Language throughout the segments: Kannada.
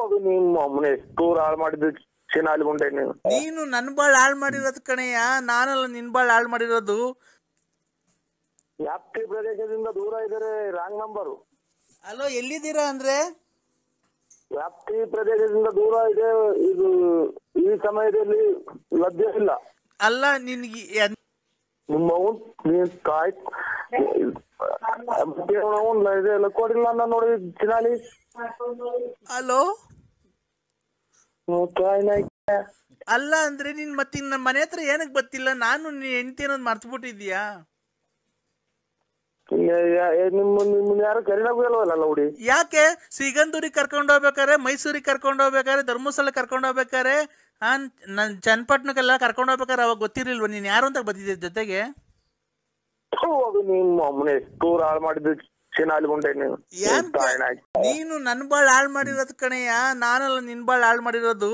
ಅದು ನಿಮ್ಮ ಅಮ್ಮನೆ ಎಷ್ಟು ಹಾಳು ಮಾಡಿದ್ದು ಚಿನಾಲಿ ಗುಂಡೆ ನೀನು. ನೀನು ನನ್ ಬಾಳ್ ಹಾಳು ಮಾಡಿರೋದು ಕಣಯ್ಯ, ನಾನಲ್ಲ ನಿನ್ ಬಾಳ್ ಹಾಳು ಮಾಡಿರೋದು. ವ್ಯಾಪ್ತಿ ಪ್ರದೇಶದಿಂದ ದೂರ ಇದ್ದಾರೆ, ರಾಂಗ್ ನಂಬರು. ಅಲೋ ಎಲ್ಲಿದ್ದೀರಾ ಅಂದ್ರೆ? ವ್ಯಾಪ್ತಿ ಪ್ರದೇಶದಿಂದ ದೂರ ಇದೆ, ಇದು ಈ ಸಮಯದಲ್ಲಿ ಲಭ್ಯ ಇಲ್ಲ. ಅಲ್ಲ ನಿನ್ಗೆ ನಿಮ್ಮ ನೀನ್ ಕಾಯ್ ಇದೆಲ್ಲ ಕೊಡಿಲ್ಲ ನಾನು ನೋಡಿ ಚಿನಾಲಿ. ಹಲೋ ಕಾಯ್ ಅಲ್ಲ ಅಂದ್ರೆ ನೀನ್ ಮತ್ತೆ ನಮ್ಮ ಮನೆ ಹತ್ರ ಏನಕ್ ಬರ್ತಿಲ್ಲ? ನಾನು ನೀನ್ ಹೆಂಡತಿ ಅನ್ನೋದು ಮರ್ತ್ಬಿಟ್ಟಿದ್ಯಾ? ನಿಮ್ಮನ್ನ ಯಾರು ಕರಿನಾಗೂ ಇಲ್ವಲ್ಲ ಹುಡಿ. ಯಾಕೆ ಸಿಗಂದೂರಿಗೆ ಕರ್ಕೊಂಡು ಹೋಗ್ಬೇಕಾರೆ, ಮೈಸೂರಿಗೆ ಕರ್ಕೊಂಡು ಹೋಗ್ಬೇಕಾರೆ, ಧರ್ಮಸ್ಥಳ ಕರ್ಕೊಂಡು ಹೋಗ್ಬೇಕಾರೆ, ನನ್ ಚನ್ನಪಟ್ಟಣಕ್ಕೆಲ್ಲ ಕರ್ಕೊಂಡು ಹೋಗ್ಬೇಕಾರೆ ಅವಾಗ ಗೊತ್ತಿರ್ಲಿಲ್ವ ನೀನ್ ಯಾರು ಅಂತ ಬಂದಿದ್ದೆ ಜೊತೆಗೆ? ಅದು ನಿಮ್ಮ ಅಮ್ಮನೆ ಎಷ್ಟು ಹಾಳು ಮಾಡಿದ್ದು ಚಿನಾಲಿ ಗುಂಡೆ ನೀನು. ನೀನು ನನ್ ಬಾಳ್ ಹಾಳು ಮಾಡಿರೋದು ಕಣಯ್ಯ, ನಾನಲ್ಲ ನಿನ್ ಬಾಳ್ ಹಾಳು ಮಾಡಿರೋದು.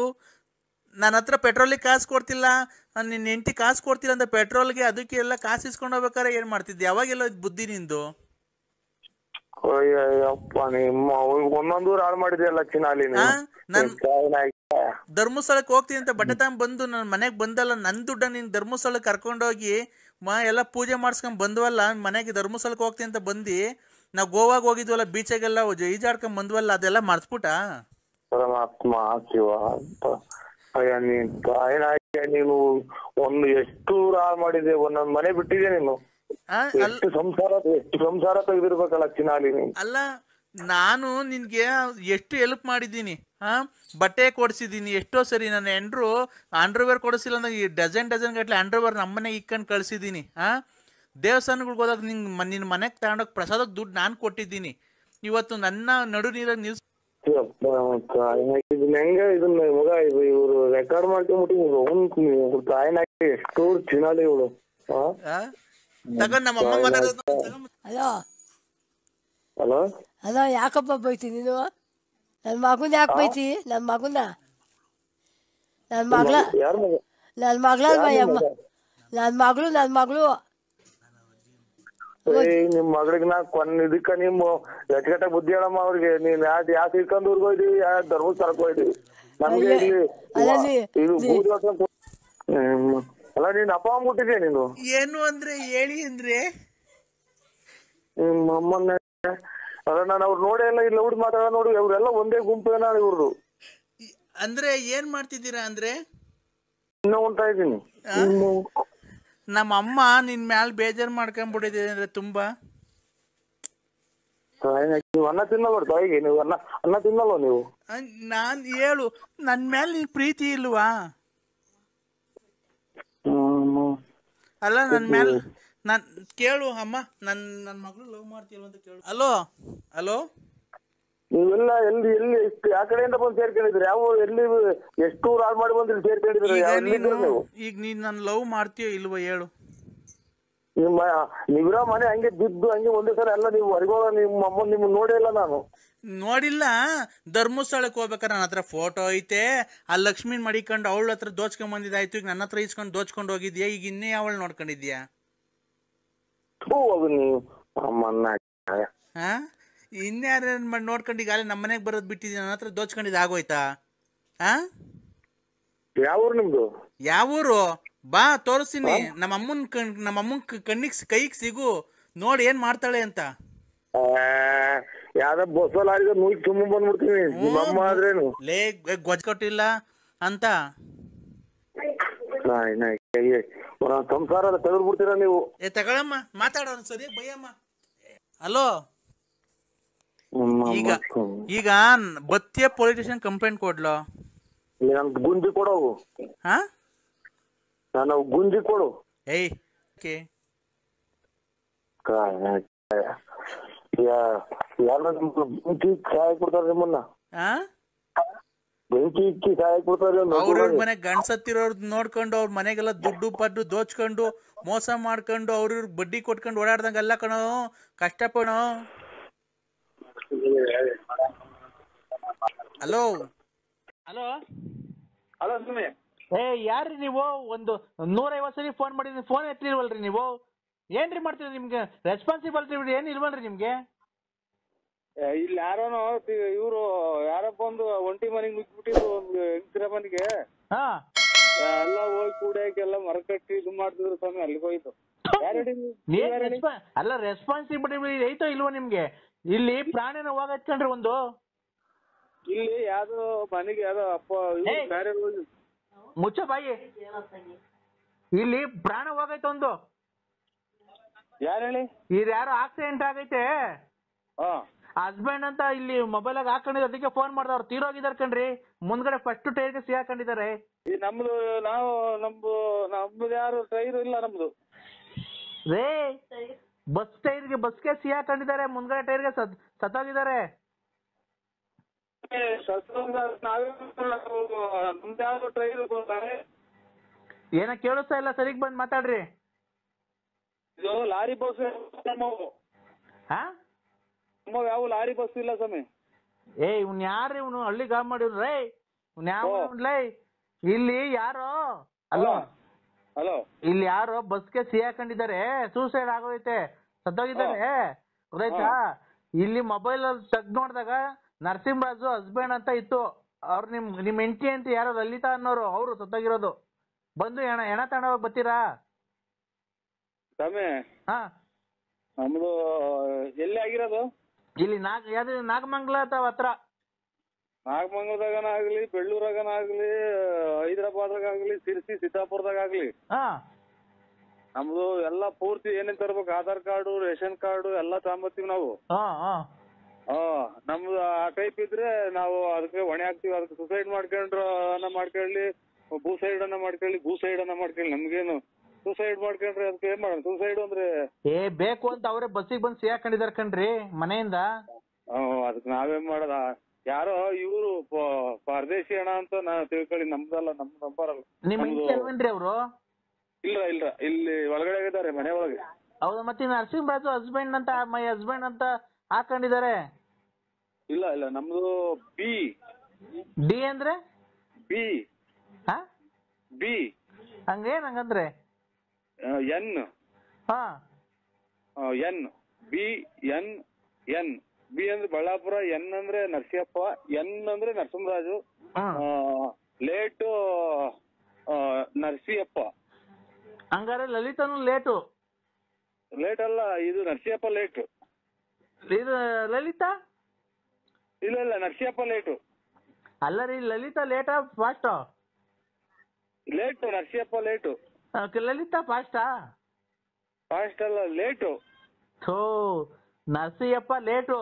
ನನ್ನ ಹತ್ರ ಪೆಟ್ರೋಲಿಗೆ ಕಾಸು ಕೊಡ್ತಿಲ್ಲ, ನಿನ್ನ ಹೆಂಡತಿ ಕಾಸು ಕೊಡ್ತಿಲ್ಲ ಅಂತ ಪೆಟ್ರೋಲ್ಗೆ ಅದಕ್ಕೆ ಎಲ್ಲ ಕಾಸು ಇಸ್ಕೊಂಡು ಹೋಗ್ಬೇಕಾರೆ ಏನ್ ಮಾಡ್ತಿದ್ದೆ? ಅವಾಗೆಲ್ಲ ಬುದ್ಧಿ ನಿಂದು. ಅಯ್ಯಪ್ಪ ನಿಮ್ಮ ಒಂದೊಂದು ಹಾಳು ಮಾಡಿದೆಯಲ್ಲ ಚಿನಾಲಿ. ಧರ್ಮಸ್ಥಳಕ್ಕೆ ಹೋಗ್ತೀನಿ ಅಂತ ಬಟ್ಟೆ ತಗೊಂಡ್ ಬಂದು ನನ್ನ ಮನೆಗೆ ಬಂದಲ್ಲ, ನನ್ ದುಡ್ಡ ನೀನ್ ಧರ್ಮಸ್ಥಳಕ್ಕೆ ಕರ್ಕೊಂಡೋಗಿ ಎಲ್ಲ ಪೂಜೆ ಮಾಡಿಸ್ಕೊಂಡ್ ಬಂದ್ವಲ್ಲ ಮನೆಗೆ. ಧರ್ಮಸ್ಥಳಕ್ಕೆ ಹೋಗ್ತೀನಿ ಅಂತ ಬಂದು ನಾವು ಗೋವಾಗ ಹೋಗಿದ್ವಲ್ಲ, ಬೀಚಾಗೆಲ್ಲ ಈಜಾಡ್ಕೊಂಡ್ ಬಂದ್ವಲ್ಲ, ಅದೆಲ್ಲ ಮರ್ಸ್ಬಿಟ್ಟ? ಪರಮಾತ್ಮ ಶಿವ ನೀನು ಒಂದು ಎಷ್ಟು ಹಾಳು ಮಾಡಿದೆ, ಒಂದೊಂದ್ ಮನೆ ಬಿಟ್ಟಿದೆ ನೀನು. ಎಷ್ಟು ಸಂಸಾರ ತೆಗೆದಿರ್ಬೇಕಲ್ಲ ಚಿನಾಲಿ. ಅಲ್ಲ ನಾನು ನಿನ್ಗೆ ಎಷ್ಟು ಹೆಲ್ಪ್ ಮಾಡಿದ್ದೀನಿ, ಬಟ್ಟೆ ಕೊಡ್ಸಿದ್ದೀನಿ ಎಷ್ಟೋ ಸರಿ. ನನ್ನ ಹೆಂಡ್ರು ಅಂಡರ್ವೇರ್ ಕೊಡಿಸಿಲ್ಲ ಅಂದ್ರೆ ಈ ಡಜನ್ ಗಟ್ಲೆ ಅಂಡರ್ವೇರ್ ನಮ್ಮನೆ ಇಕ್ಕೊಂಡು ಕಳ್ಸಿದ್ದೀನಿ. ದೇವಸ್ಥಾನಗಳಿಗೆ ಹೋದಾಗ ನಿನ್ನ ಮನೆಗೆ ತಗೊಂಡೋಗಿ ಪ್ರಸಾದಕ್ಕೆ ದುಡ್ಡು ನಾನು ಕೊಟ್ಟಿದ್ದೀನಿ. ಇವತ್ತು ನನ್ನ ನಡು ನೀರಾಗ ನಿಲ್ಸ್ ಹೆಂಗ ಇದನ್ನ ಮಗ ಇವ್ರು ರೆಕಾರ್ಡ್ ಮಾಡ್ಕೊಂಡ್ಬಿಟ್ಟು ತಾಯಿನ ಎಷ್ಟು ಚಿನಾಲಿ ಇವಳು. ತಗೊಂಡ್ ನಮ್ಮ ಅಮ್ಮ ಮಾತಾಡೋದು. ಹಲೋ ಹಲೋ ಹಲೋ, ಯಾಕಪ್ಪ ಬೈತಿ ನೀನು? ನನ್ನ ಮಗನ ಯಾಕೆ ಬೈತಿ? ನನ್ನ ಮಗನ ನನ್ನ ಮಗಳ ನನ್ನ ಮಗಳಲ್ವ ಅಮ್ಮ? ನನ್ನ ಮಗಳು ನಿಮ್ ಮಗಳಿಗೆ ನಾ ಇದಕ್ಕ ನಿಮ್ಮ ಎಟ್ಗಟ್ಟ ಬುದ್ಧಿ ಹೇಳಮ್ಮ ಅವ್ರಿಗೆ. ನೀನ್ ಯಾವ ಶ್ರೀಕಂದೂರ್ಗ್ ಹೋಯ್ದಿವಿ, ಯಾವ ಧರ್ಮಸ್ಥಳಕ್ಕೆ ಹೋಯ್ದಿವಿ. ನಮ್ಗೆ ಇಲ್ಲಿ ಅಲ್ಲ ನೀನ್ ಅಪ್ಪ ಅಮ್ಬಿಟ್ಟಿದ್ಯಾ ನೀನು? ಏನು ಅಂದ್ರೆ ಹೇಳಿ ಅಂದ್ರೆ ನಿಮ್ಮ ಅಮ್ಮನ್ನ ಅಲ್ಲ ನಾನು ಅವ್ರು ನೋಡೇ ಇಲ್ಲ. ಇಲ್ಲ ಹುಡುಗಿ ಮಾತಾಡ ನೋಡಿ, ಅವ್ರೆಲ್ಲ ಒಂದೇ ಗುಂಪು ಏನ ಇವ್ರದು. ಅಂದ್ರೆ ಏನ್ ಮಾಡ್ತಿದ್ದೀರಾ ಅಂದ್ರೆ? ಇನ್ನ ಉಂಟಾ ಇದ್ದೀನಿ. ನಮ್ಮ ಅಮ್ಮ ನಿನ್ ಮ್ಯಾಲ ಬೇಜಾರ್ ಮಾಡ್ಕೊಂಡ್ಬಿಟ್ಟಿದೆ ಅಂದ್ರೆ ತುಂಬಾ. ನೀವು ಅನ್ನ ತಿನ್ನಲ್ಲ ತಾಯಿಗೆ, ನೀವು ಅನ್ನ ತಿನ್ನಲ್ವ ನೀವು? ನಾನ್ ಹೇಳು, ನನ್ ಮೇಲೆ ನಿನ್ ಪ್ರೀತಿ ಇಲ್ವಾ? ಅಲ್ಲ ನನ್ ಮೇಲೆ ನಾನ್ ಕೇಳು ಅಮ್ಮ, ನನ್ನ ಮಗಳು ಲವ್ ಮಾಡ್ತೀಯಲ್ವ ಅಂತ ಕೇಳು. ಹಲೋ ನೀವೆಲ್ಲ ಎಲ್ಲಿ ಯಾವ ಕಡೆಯಿಂದ ಬಂದು ಸೇರ್ಕೊಂಡಿದ್ರಿ? ಯಾವ ಎಲ್ಲಿ ಎಷ್ಟು ಹಾಳು ಮಾಡಿ ಬಂದ್ರಿ ಸೇರ್ಕೊಂಡಿದ್ರಿ? ಈಗ ನೀನ್ ನನ್ ಲವ್ ಮಾಡ್ತೀಯೋ ಇಲ್ವ ಹೇಳು? ನೀವಿರೋ ಮನೆ ಹಂಗೆ ಬಿದ್ದು ಹಂಗೆ ಒಂದೇ ಸಲ ಎಲ್ಲ ನೀವು ಹೊರಗೋಳ. ನಿಮ್ಮ ಅಮ್ಮ ನಿಮ್ ನೋಡೇ ಇಲ್ಲ ನಾನು. ನೋಡಿಲ್ಲ. ಧರ್ಮಸ್ಥಳಕ್ಕೆ ಹೋಗ್ಬೇಕಾರೆ ನನ್ನ ಹತ್ರ ಫೋಟೋ ಐತೆ. ಆ ಲಕ್ಷ್ಮೀನ್ ಮಡಿಕೊಂಡು ಅವಳ ಹತ್ರ ದೋಚ್ಕೊಂಡ್ ಬಂದಿದ್ದಾಯ್ತು. ಈಗ ನನ್ನ ಹತ್ರ ಇಸ್ಕೊಂಡು ದೋಚ್ಕೊಂಡು ಹೋಗಿದ್ಯಾ? ಈಗ ಇನ್ನೇ ಅವಳು ನೋಡ್ಕೊಂಡಿದ್ಯಾ? ನೀವು ಅಮ್ಮನ್ನ ಇನ್ಯಾರ ನೋಡ್ಕೊಂಡು ಈಗ ನಮ್ಮ ಮನೆಗೆ ಬರೋದು ಬಿಟ್ಟಿದ್ಯಾ? ನನ್ನ ಹತ್ರ ದೋಚ್ಕೊಂಡಿದ್ದು ಆಗೋಯ್ತಾ? ಯಾವ ಊರು ನಿಮ್ದು? ಯಾವ ಊರು? ಬಾ ತೋರಿಸ್ತೀನಿ. ನಮ್ಮ ಅಮ್ಮನ್ ಕೈಗೆ ಸಿಗು, ನೋಡಿ ಏನ್ ಮಾಡ್ತಾಳೆ ಅಂತ. ಯಾವ್ದ ಬಸ್ಸಲ್ಲಿ ನೂಗಿ ತುಂಬ ಬಂದ್ಬಿಡ್ತೀನಿ. ನಿಮ್ಮಮ್ಮ ಆದ್ರೇನು ಲೇ ಗೊಜ್ಜ ಕೊಟ್ಟಿಲ್ಲ ಅಂತ ಸಂಸಾರ ತೆಗೆದ್ಬಿಡ್ತೀರಾ ನೀವು. ತಗೊಳಮ್ಮ, ಮಾತಾಡೋ ಸರಿ ಬೈಯಮ್ಮ. ಹಲೋ, ಈಗ ಬತ್ತಿಯ ಪೊಲೀಸ್ ಸ್ಟೇಷನ್ ಕಂಪ್ಲೇಂಟ್ ಕೊಡ್ಲೋ? ನನ್ ಗುಂಜಿ ಕೊಡೋವು. ನಾನು ಗುಂಜಿ ಕೊಡು. ಏಯ್ ಬೆಂಕಿ ಸಹಾಯ ಕೊಡ್ತಾರೆ ನಿಮ್ಮನ್ನ. ಬೆಂಕಿ ಇಕ್ಕಿ ಸಹಾಯ ಕೊಡ್ತಾರೆ. ಅವ್ರ ಮನೆ ಗಂಡ್ಸತ್ತಿರೋರ್ ನೋಡ್ಕೊಂಡು ಅವ್ರ ಮನೆಗೆಲ್ಲ ದುಡ್ಡು ಪಡ್ಡು ದೋಚ್ಕೊಂಡು ಮೋಸ ಮಾಡ್ಕೊಂಡು ಅವ್ರ ಬಡ್ಡಿ ಕೊಟ್ಕೊಂಡು ಓಡಾಡ್ದಂಗೆಲ್ಲ ಕಣೋ ಕಷ್ಟಪಡೋ. ಹಲೋ ಹಲೋ ಹಲೋ ಸುಮ್ಮನೆ ಯಾರ್ರಿ ನೀವು? ಒಂದು 150 ಸರಿ ಫೋನ್ ಮಾಡಿದ್ರಿ, ಫೋನ್ ಎತ್ತಿಲ್ವಲ್ರಿ ನೀವು? ಏನ್ರಿ ಮಾಡ್ತೀರಿ? ನಿಮ್ಗೆ ರೆಸ್ಪಾನ್ಸಿಬಿಲಿಟಿ ಏನ್ ಇಲ್ವಲ್ರಿ ನಿಮ್ಗೆ? ಇಲ್ಲಿ ಯಾರೋನೋ ಇವ್ರು ಯಾರಪ್ಪ ಒಂದು ಒಂಟಿ ಮನೆಗೆ ನುಗ್ಗಿಬಿಟ್ಟಿದ್ರು ಒಂದು ಹೆಂಗಸರ ಮನೆಗೆ ಹಾ ಎಲ್ಲ ಹೋಗಿ ಕೂಡಕ್ಕೆಲ್ಲ ಮರ ಕಟ್ಟಿ ಇದು ಮಾಡ್ತಿದ್ರು ಸ್ವಾಮಿ ಅಲ್ಲಿಗೆ ಹೋಯ್ತು. ಅಲ್ಲ ರೆಸ್ಪಾನ್ಸಿಬಿಲಿಟಿ ಐತೋ ಇಲ್ವೋ ನಿಮ್ಗೆ? ಇಲ್ಲಿ ಪ್ರಾಣಿನ ಹೋಗತ್ಕಂಡ್ರಿ ಒಂದು ಇಲ್ಲಿ ಯಾವ್ದೋ ಮನೆಗೆ ಯಾವ್ದೋ ಅಪ್ಪ ಬೇರೆ ಮುಚ್ಚ ಬಾಯಿ, ಇಲ್ಲಿ ಪ್ರಾಣ ಹೋಗೈತೆ ಒಂದು. ಯಾರು ಹೇಳಿ? ಇದು ಯಾರೋ ಆಕ್ಸಿಡೆಂಟ್ ಆಗೈತೆ, ಹಸ್ಬೆಂಡ್ ಅಂತ ಇಲ್ಲಿ ಮೊಬೈಲ್ ಆಗ ಹಾಕೊಂಡಿದ್ರು, ಅದಕ್ಕೆ ಫೋನ್ ಮಾಡ್ದವ್ರು ತೀರೋಗಿದಾರೆ ಕಣ್ರಿ. ಮುಂದ್ಗಡೆ ಫಸ್ಟ್ ಟೈರ್ಗೆ ಸಿಗಾಕೊಂಡಿದ್ದಾರೆ. ನಮ್ದು ನಾವು ನಮ್ದು ಯಾರು ಟೈರ್ ಇಲ್ಲ ನಮ್ದು ರೇ. ಬಸ್ಗೆ ಸಿಗಾಕೊಂಡಿದ್ದಾರೆ, ಮುಂದ್ಗಡೆ ಟೈರ್ಗೆ ಸತ್ತೋಗಿದ್ದಾರೆ. ನಮ್ದು ಯಾವ್ದು ಟ್ರೈರ್ ಏನ ಕೇಳಿಸ್ತಾ ಇಲ್ಲ, ಸರಿಗ್ ಬಂದ್ ಮಾತಾಡ್ರಿ. ಇದು ಲಾರಿ ಬಸ್ ಹಾ ಯಾವ ಲಾರಿ ಬಸ್ ಇಲ್ಲ ಸ್ವಾಮಿ. ಇವ್ನ್ ಯಾರು ಇವನು ಹಳ್ಳಿ ಗಾಮ್ ಮಾಡಿವ್ರೇ? ಇವ್ನ ಯಾವ ಇಲ್ಲಿ ಯಾರೋ ಅಲ್ಲ, ಹಲೋ, ಇಲ್ಲಿ ಯಾರೋ ಬಸ್ಗೆ ಸಿಗಾಕೊಂಡಿದ್ದಾರೆ, ಸೂಸೈಡ್ ಆಗೋಯ್ತೆ, ಸತ್ತೋಗಿದ್ದಾರೆ, ಗೊತ್ತಾಯ್ತಾ? ಇಲ್ಲಿ ಮೊಬೈಲ್ ಅಲ್ಲಿ ತೆಗ್ದು ನೋಡಿದಾಗ ನರಸಿಂಹರಾಜು ಹಸ್ಬೆಂಡ್ ಅಂತ ಇತ್ತು. ಅವ್ರು ನಿಮ್ ಹೆಂಡತಿ ಅಂತ ಯಾರೋ ಲಲಿತಾ ಅನ್ನೋರು, ಅವರು ಸತ್ತೋಗಿರೋದು. ಬಂದು ಹೆಣ ತಗೊಂಡೋಗಿ ಬರ್ತೀರಾ? ಸ್ವಾಮಿ ಹಾ ನಮ್ದು ಎಲ್ಲಿ ಆಗಿರೋದು? ಇಲ್ಲಿ ನಾಗಮಂಗಲ ಹತ್ರ. ನಾಗಮಂಗಲದಾಗನಾಗ್ಲಿ, ಬೆಳ್ಳೂರಾಗನಾಗ್ಲಿ, ಹೈದರಾಬಾದ್ರಾಗಲಿ, ಸಿರ್ಸಿ, ಸೀತಾಪುರದಾಗಲಿ ಹಾ ನಮ್ದು ಎಲ್ಲಾ ಪೂರ್ತಿ ಏನೇನ್ ತರ್ಬೇಕು, ಆಧಾರ್ ಕಾರ್ಡು, ರೇಷನ್ ಕಾರ್ಡು ಎಲ್ಲಾ ತಗೊಂಬತ್ತೀವಿ ನಾವು. ನಮ್ದು ಆ ಟೈಪ್ ಇದ್ರೆ ನಾವು ಅದಕ್ಕೆ ಹೊಣೆ ಹಾಕ್ತಿವಿ. ಅದಕ್ಕೆ ಸುಸೈಡ್ ಮಾಡ್ಕೊಳ್ಳಿ, ಭೂಸೈಡ್ ಅನ್ನ ಮಾಡ್ಕೊಳ್ಳಿ, ನಮ್ಗೇನು ಸೂಸೈಡ್ ಮಾಡ್ಕೊಂಡ್ರೆ ಅದಕ್ಕೆ ಏನ್ ಮಾಡೋಣ? ಸೂಸೈಡ್ ಅಂದ್ರೆ ಬೇಕು ಅಂತ ಅವರೇ ಬಸ್ಸಿಗೆ ಬಂದು ಸಿಗಾಕೊಂಡಿದಾರ ಕಣ್ರಿ ಮನೆಯಿಂದ. ಅದಕ್ಕೆ ನಾವೇನ್ ಮಾಡೋದ? ಯಾರೋ ಇವ್ರು ಪರದೇಶಿ ಹಣ ಅಂತ ತಿಳ್ಕೊಳ್ಳಿ, ನಮ್ದಲ್ಲ, ನಮ್ದು ನಂಬರಲ್ಲ. ನಿಮ್ ಹೆಂಡ್ರಿ ಅವರು? ಇಲ್ಲ ಇಲ್ಲಿ ಒಳಗಡೆ ಇದ್ದಾರೆ, ಮನೆ ಒಳಗೆ. ಹೌದಾ? ಮತ್ತೆ ನರಸಿಂಹರಾಜು ಹಸ್ಬೆಂಡ್ ಅಂತ, ಮೈ ಹಸ್ಬೆಂಡ್ ಅಂತ ಹಾಕೊಂಡಿದ್ದಾರೆ. ಇಲ್ಲ ನಮ್ದು ಬಿ. ಡಿ ಅಂದ್ರೆ ಬಿ. ಬಿ ಹಂಗೇನ್ ಹಂಗಂದ್ರೆ? N. N B N N. B ಅಂದ್ರೆ ಬಳ್ಳಾಪುರ, ಎನ್ ಅಂದ್ರೆ ನರಸಿಯಪ್ಪ, ಎನ್ ಅಂದ್ರೆ ನರಸಿಂಹರಾಜು, ಲೇಟು ನರಸಿಯಪ್ಪ. ಹಂಗಾರೆ ಲಲಿತಾನು ಲೇಟು? ಲೇಟ್ ಅಲ್ಲ, ಇದು ನರಸಿಯಪ್ಪ ಲೇಟು. ಇದು ಲಲಿತಾ? ಇಲ್ಲ ನರಸಿಯಪ್ಪ ಲೇಟು. ಅಲ್ಲ ರೀ, ಲಲಿತಾ ಲೇಟಾ fast? Late, Narasiyappa late. Lalitha ಫಾಸ್ಟಾ? ಫಾಸ್ಟ್ ಅಲ್ಲ, late. Narasiyappa late.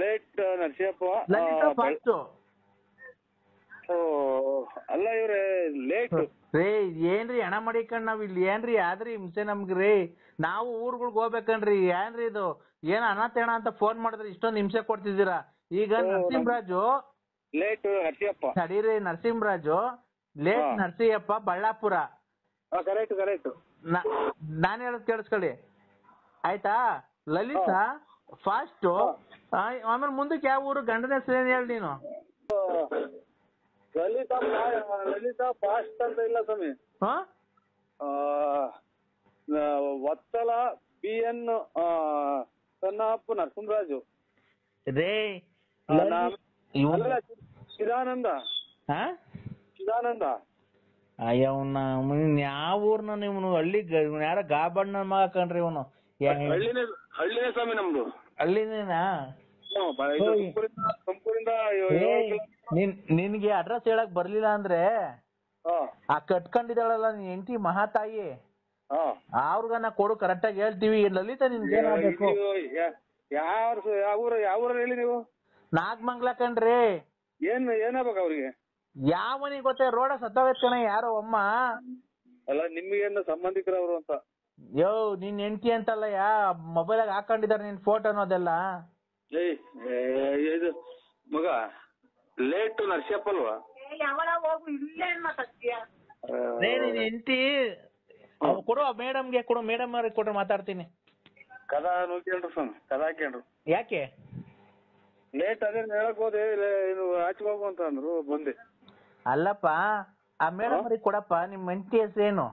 Late Narasiyappa. Lalitha fast. ಅಲ್ಲ ಇವ್ರೆ ಲೇಟ್ ರೇ. ಏನ್ರಿ ಹಣ ಮಾಡಿಕಂಡ್ ನಾವ್ ಇಲ್ಲಿ ಏನ್ರಿ ಆದ್ರಿ ಹಿಂಸೆ ನಮ್ಗ್ರಿ? ನಾವು ಊರ್ಗಳ್ಗ್ ಹೋಗ್ಬೇಕನ್ರಿ, ಏನ್ರಿ ಇದು? ಏನ್ ಅನಾಥೇಣ ಅಂತ ಫೋನ್ ಮಾಡಿದ್ರೆ ಇಷ್ಟೊಂದು ಹಿಂಸೆ ಕೊಡ್ತಿದ್ದೀರಾ. ಈಗ ನರಸಿಂಹರಾಜು ಲೇಟ್ ನರಸಿಯಪ್ಪ. ತಡೀರಿ, ನರಸಿಂಹರಾಜು ಲೇಟ್ ನರಸಿಯಪ್ಪ, ಬಳ್ಳಾಪುರ. ಕರೆಕ್ಟ್. ನಾನ್ ಹೇಳೋದ್ ಕೇಳಿಸ್ಕೊಳ್ಳಿ ಆಯ್ತಾ? ಲಲಿತಾ ಫಾಸ್ಟ್. ಆಮೇಲೆ ಮುಂದಕ್ಕೆ ಯಾವ ಊರು? ಗಂಡನ ಹೆಸರು ಏನ್ ಹೇಳಿ ನೀನು? ಲಲಿತಾ ಫಾಸ್ಟ್ ಅಂತ ಇಲ್ಲ ಸ್ವಾಮಿ. Vatsala, B N, Sannappa, Narasimharaju. ರೇ ಚಿದಾನಂದ. ಅಯ್ಯವನ್ನ ಯಾವ ಊರ್ನ ನೀವು? ಹಳ್ಳಿ ಯಾರ ಗಾಬಣ್ಣ ಮಗ ಕಣ್ರಿ ಇವನು. ಹಳ್ಳಿನೇ ಸ್ವಾಮಿ ನಮ್ದು. ಹಳ್ಳಿನೇನಾ? ನಿನ್ಗೆ ಅಡ್ರೆಸ್ ಹೇಳಕ್ ಬರ್ಲಿಲ್ಲ ಅಂದ್ರೆ ಆ ಕಟ್ಕೊಂಡಿದ್ದಾಳಲ್ಲ ನೀನ್ ಹೆಂಡತಿ ಮಹಾತಾಯಿ, ಅವ್ರಿಗನ್ನ ಕೊಡು, ಕರೆಕ್ಟ್ ಆಗಿ ಹೇಳ್ತೀವಿ. ಲಲಿತಾ ನಿನ್ಗೆ ಏನಾಗಬೇಕು? ಯಾವ ಊರ ಹೇಳಿ ನೀವು? ನಾಗಮಂಗಲ ಕಣ್ರಿ. ಏನಾಗ್ಬೇಕು ಅವ್ರಿಗೆ? ಯಾವನಿಗೆ ಗೊತ್ತೇ? ರೋಡ ಸತ್ತೋಗೈತ್ ಕಣ ಯಾರೋ ಅಮ್ಮ. ಅಲ್ಲ ನಿಮ್ಗೇನು ಸಂಬಂಧಿಕರವ್ರು ಅಂತ? ನಿನ್ ಹೆಂಡತಿ ಅಂತಲ್ಲ, ಮೊಬೈಲ್ ಆಗ ಹಾಕೊಂಡಿದಾರೆ ನಿನ್ ಫೋಟೋ ಅನ್ನೋದೆಲ್ಲ. ಇದು ಮಗ ಲೇಟ್ ನರಸಿಯಪ್ಪ ಅಲ್ವಾ? ನಿನ್ ಹೆಂಡತಿ ಕೊಡು, ಮೇಡಮ್ಗೆ ಕೊಡು, ಮೇಡಮ್ ಅವ್ರಿಗೆ ಕೊಟ್ರೆ ಮಾತಾಡ್ತೀನಿ. ಕದ ನೋಡ್ಕೊಂಡ್ರು ಸ್ವಾಮಿ, ಕದ ಹಾಕ್ಯಂಡ್ರು. ಯಾಕೆ ಲೇಟ್? ಅದೇ ಹೇಳಕ್ ಹೋದೆ, ಇದು ಆಚೆ ಹೋಗು ಅಂತ ಅಂದ್ರು, ಬಂದೆ. ಅಲ್ಲಪ್ಪ, ಆ ಮೇಡಮ್ ಅವ್ರಿಗೆ ಕೊಡಪ್ಪ. ನಿಮ್ ಹೆಂಡತಿ ಹೆಸರೇನು?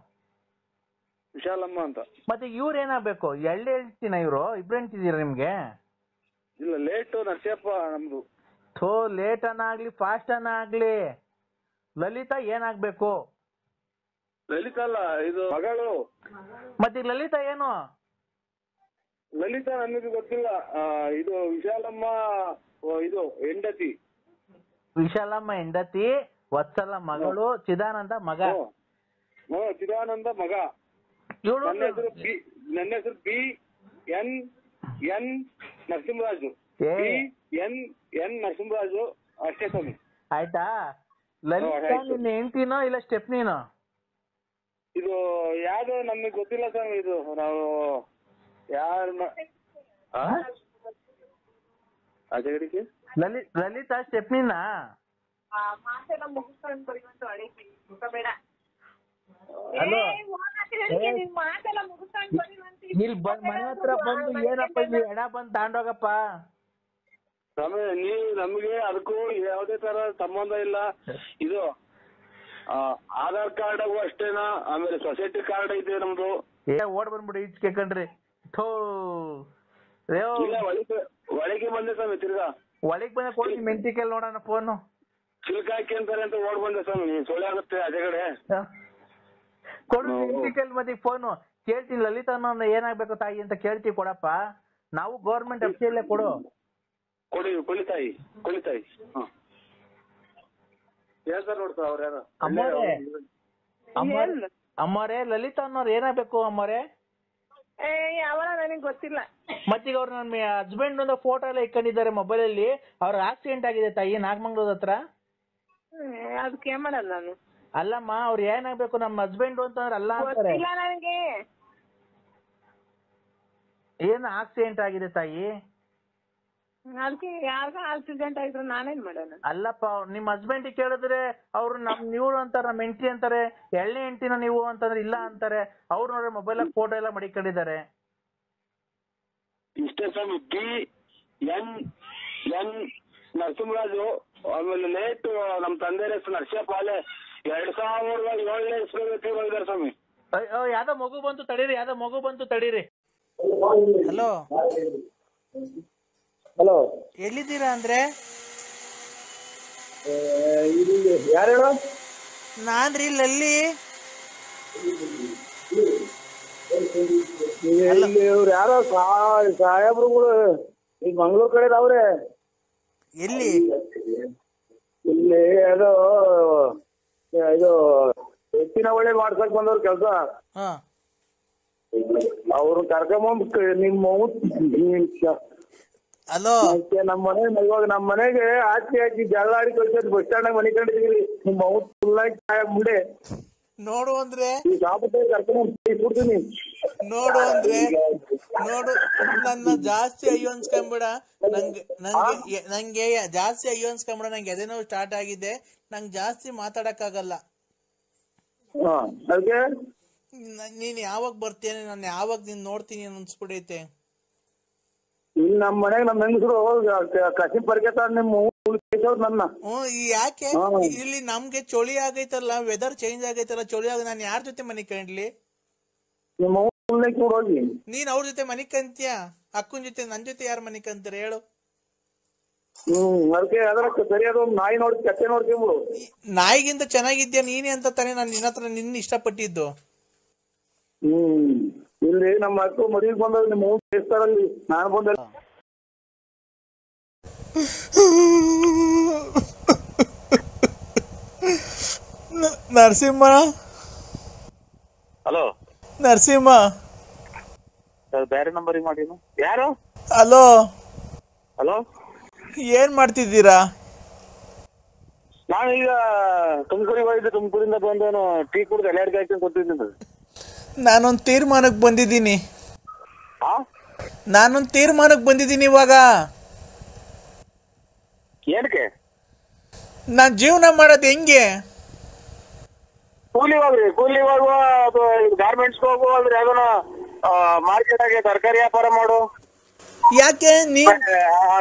ವಿಶಾಲಮ್ಮ ಅಂತ. ಮತ್ತೆ ಇವ್ರ ಏನಾಗ್ಬೇಕು? ಎಳ್ಳೆ ಹೇಳ್ತೀನ ಇವ್ರು? ಇಬ್ರು ಹೆಂಡ್ತಿದ್ದೀರ ನಿಮ್ಗೆ? ಇಲ್ಲ ಲೇಟು ನರಸಿಯಪ್ಪ ನಮ್ದು. ಥೋ ಲೇಟ್ ಅನ್ನಾಗ್ಲಿ ಫಾಸ್ಟ್ ಅನ್ನಾಗ್ಲಿ ಲಲಿತಾ ಏನಾಗ್ಬೇಕು? ಲಲಿತಾ ಅಲ್ಲ, ಇದು ಮಗಳು. ಮತ್ತೆ ಲಲಿತಾ ಏನು? ಲಲಿತಾ ನನಗೆ ಗೊತ್ತಿಲ್ಲ. ಇದು ವಿಶಾಲಮ್ಮ ಇದು ಹೆಂಡತಿ. ವಿಶಾಲಮ್ಮ ಹೆಂಡತಿ, ವತ್ಸಲ ಮಗಳು, ಚಿದಾನಂದ ಮಗ. ಚಿದಾನಂದ ಮಗ. ನನ್ನ ಹೆಸರು B N Narasimharaju. N Narasimharaju ಅಷ್ಟೇ ಸ್ವಾಮಿ. ಆಯ್ತಾ? ಲಲಿತಾ ನಿನ್ನ ಹೆಂಡತಿನೋ ಇಲ್ಲ ಸ್ಟೆಪ್ನಿನೋ? ಇದು ಯಾವ್ದು ನಮಗೆ ಗೊತ್ತಿಲ್ಲ ಸ್ವಾಮಿ. ಇದು ನಾವು ಲಲಿತಾ ಸ್ಟೆಪ್ನಿನ? ಹಲೋ, ಇಲ್ಲಿ ಮನೆ ಹತ್ರ ಬಂದು ಏನಪ್ಪ ಎಣ ಬಂದು ತಾಂಡೋಗಪ್ಪ. ಸ್ವಾಮಿ ನೀವು ನಮ್ಗೆ ಅದಕ್ಕೂ ಯಾವುದೇ ತರ ಸಂಬಂಧ ಇಲ್ಲ. ಇದು ಆಧಾರ್ ಕಾರ್ಡ್ ಅಷ್ಟೇನಾ, ಆಮೇಲೆ ಸೊಸೈಟಿ ಕಾರ್ಡ್ ಐತೆ ನಮ್ದು. ಓಡ್ ಬಂದ್ಬಿಡಿ ಈಚೆ ಕಣ್ರಿ. ಥೋ ಒಳಗೆ ಬಂದೆ ಸ್ವಾಮಿ. ತಿರ್ಗಾ ಒಳಗೆ ಬಂದ ಕೊಡಿ ಮೆಂಟಿಕಲ್ ನೋಡೋಣ ಫೋನು. ಚಿಲ್ಕ ಹಾಕಿ ಅಂತಾರೆ ಅಂತ ಓಡ್ ಬಂದೆ ಸ್ವಾಮಿ. ಸೊಳ್ಳೆ ಆಗುತ್ತೆ ಅದೇ ಕಡೆ. ಕೊಡು ಮೆಂಟಿಕಲ್ ಮತ್ತೆ ಫೋನು. ಕೇಳ್ತೀನಿ ಲಲಿತಾ ಏನಾಗ್ಬೇಕು ತಾಯಿ ಅಂತ ಕೇಳ್ತೀವಿ, ಕೊಡಪ್ಪ. ನಾವು ಗೌರ್ಮೆಂಟ್ ಅಫಿಷಿಯಲ್ಲೇ ಕೊಡು. ಕೊಳಿತಾಯಿ. ಹೇಳ್ತಾರ ನೋಡ್ತಾ ಅವ್ರ ಯಾರ ಅಮ್ಮರೇ ಲಲಿತಾ ಅನ್ನೋರು ಏನಾಗ್ಬೇಕು ಅಮ್ಮರೇ? ಯಾವಾಗ ನನಗೆ ಗೊತ್ತಿಲ್ಲ. ಮತ್ತೀಗ ಅವ್ರು ನನ್ನ ಹಸ್ಬೆಂಡ್ ಒಂದು ಫೋಟೋ ಎಲ್ಲ ಇಟ್ಕೊಂಡಿದ್ದಾರೆ ಮೊಬೈಲ್ ಅಲ್ಲಿ. ಅವ್ರ ಆಕ್ಸಿಡೆಂಟ್ ಆಗಿದೆ ತಾಯಿ, ನಾಗಮಂಗ್ಳೂರ್ ಹತ್ರ. ಅದಕ್ಕೆ ಮಾಡಲ್ಲ ನಾನು. ಅಲ್ಲಮ್ಮ, ಅವ್ರು ಏನಾಗ್ಬೇಕು ನಮ್ಮ ಹಸ್ಬೆಂಡ್ ಅಂತಂದ್ರೆ ಅಲ್ಲ ಅಂತಾರೆ. ನನಗೆ ಏನು ಆಕ್ಸಿಡೆಂಟ್ ಆಗಿದೆ ತಾಯಿ? ಅದಕ್ಕೆ ಯಾರ್ಗ ಆಕ್ಸಿಡೆಂಟ್ ಆಯ್ತು ನಾನೇನ್ ಮಾಡೋಣ? ಅಲ್ಲಪ್ಪ, ನಿಮ್ ಹಸ್ಬೆಂಡ್ ಕೇಳಿದ್ರೆ ಅವ್ರು ಇವ್ರು ಅಂತಾರೆ, ನಮ್ಮ ಹೆಂಡತಿ ಅಂತಾರೆ. ಎಳ್ಳೆ ಹೆಂಡತಿನ ನೀವು ಅಂತಂದ್ರೆ ಇಲ್ಲ ಅಂತಾರೆ. ಅವ್ರು ನೋಡ್ರೆ ಮೊಬೈಲ್ ಫೋಟೋ ಎಲ್ಲ ಮಡಿಕೊಂಡಿದ್ದಾರೆ. ಇಷ್ಟೇ ಸ್ವಾಮಿ. B N Narasimharaju. ಆಮೇಲೆ ಲೇಟ್ ನಮ್ ತಂದೆ ಹೆಸರು ನರಸಿಯಪ್ಪ. ಅಲ್ಲೇ 2007ನೇ ಇಸ್ವಿಯಲ್ಲಿ ಹೋಗಿದ್ದಾರೆ ಸ್ವಾಮಿ. ಯಾವ್ದೋ ಮಗು ಬಂತು ತಡೀರಿ. ಹಲೋ ಹಲೋ, ಎಲ್ಲಿದ್ದೀರಾ ಅಂದ್ರೆ? ಯಾರು ಹೇಳು? ನಾನ್ರಿ ಲಲ್ಲಿ. ಇವ್ರು ಯಾರೋ ಸಾಹೇಬ್ರುಗಳು ಈಗ ಮಂಗ್ಳೂರ್ ಕಡೆ ಅವ್ರೆ. ಎಲ್ಲಿ? ಇಲ್ಲಿ ಅದು ಇದು ಎತ್ತಿನ ಒಳ್ಳೆ ಮಾಡ್ಸಕ್ ಬಂದವ್ರ ಕೆಲ್ಸ. ಅವ್ರು ಕರ್ಕೊಂಬಂದ್ ಹಲೋ, ನಮ್ಮ ಮನೆ ಇವಾಗ ನಮ್ಮ ಮನೆಗೆ ಹಾಕಿ ಜಗಳ ಆಡಿ ಕಳ್ಸೋದು. ಬಸ್ ಸ್ಟ್ಯಾಂಡ್ ಮನೆ ಕಂಡಿದ್ದೀವಿ. ನಿಮ್ಮ ಮುಂದೆ ನೋಡು ಅಂದ್ರೆ ಕರ್ಕೊಂಡ್ಬಿಡ್ತೀನಿ. ನೋಡು ನನ್ನ ಜಾಸ್ತಿ ಅಯ್ಯೋ ಅನ್ಸ್ಕೊಂಬಿಡ. ನಂಗೆ ಜಾಸ್ತಿ ಅಯ್ಯೋ ಅನ್ಸ್ಕೊಂಬಿಡ. ನಂಗೆ ಎದೆ ನೋವು ಸ್ಟಾರ್ಟ್ ಆಗಿದೆ. ನಂಗೆ ಜಾಸ್ತಿ ಮಾತಾಡಕ್ಕಾಗಲ್ಲ. ನೀನ್ ಯಾವಾಗ ಬರ್ತೇನೆ, ನಾನು ಯಾವಾಗ ನಿನ್ ನೋಡ್ತೀನಿ ಅನ್ಸ್ಬಿಡೈತೆ. ಇಲ್ಲಿ ನಮ್ಮ ಮನೆಗೆ ನಮ್ಮ ಹೆಂಗಸರು ಕಸಿ ಪರಿಗೆತ ನನ್ನ. ಯಾಕೆ ಇಲ್ಲಿ ನಮ್ಗೆ ಚಳಿ ಆಗೈತಲ್ಲ, ವೆದರ್ ಚೇಂಜ್ ಆಗೈತಲ್ಲ, ಚಳಿ ಆಗ ನಾನು ಯಾರ ಜೊತೆ ಮನೆ ಕಂಡ್ಲಿ? ನೀನ್ ಅವ್ರ ಜೊತೆ ಮನೆ ಕಂತೀಯ? ಅಕ್ಕನ ಜೊತೆ ನನ್ ಜೊತೆ ಯಾರು ಮನೆ ಕಂತಾರೆ ಹೇಳು? ನಾಯಿ ನೋಡಿ ಕತ್ತೆ ನೋಡ್ಕೊಂಬಿಡು. ನಾಯಿಗಿಂತ ಚೆನ್ನಾಗಿದ್ಯಾ ನೀನೇ ಅಂತ ತಾನೇ ನಾನು ನಿನ್ನ ಇಷ್ಟಪಟ್ಟಿದ್ದು. ಇಲ್ಲಿ ನಮ್ಮ ಅಕ್ಕ ಮದುವೆಗೆ ಬಂದಾಗ ನಿಮ್ಮ ದೇವಸ್ಥಾನದಲ್ಲಿ ನಾನು ಬಂದ. ನರಸಿಂಹ. ಹಲೋ ನರಸಿಂಹ. ಬೇರೆ ನಂಬರಿಗೆ ಮಾಡಿ. ಯಾರು? ಹಲೋ ಹಲೋ, ಏನ್ ಮಾಡ್ತಿದ್ದೀರಾ? ನಾನು ಈಗ ತುಮಕೂರಿಗೆ ಹೋಗಿದ್ದೆ. ತುಮಕೂರಿಂದ ಬಂದು ಟೀ ಕುಡ್ದು ಎಲೆ ಹಾಕಿ ಕೊಡ್ತಿದ್ದೀನಿ. ನಾನೊಂದು ತೀರ್ಮಾನಕ್ಕೆ ಬಂದಿದ್ದೀನಿ ಇವಾಗ. ಏನಕ್ಕೆ? ನಾನ್ ಜೀವನ ಮಾಡೋದು ಹೆಂಗೆ? ಕೂಲಿ ಹೋಗುವ ಅಥವಾ ಗಾರ್ಮೆಂಟ್ಸ್ ಹೋಗು, ಅಂದ್ರೆ ಯಾವ್ದನ ಮಾರ್ಕೆಟ್ ಆಗಿ ತರಕಾರಿ ವ್ಯಾಪಾರ ಮಾಡು. ಯಾಕೆ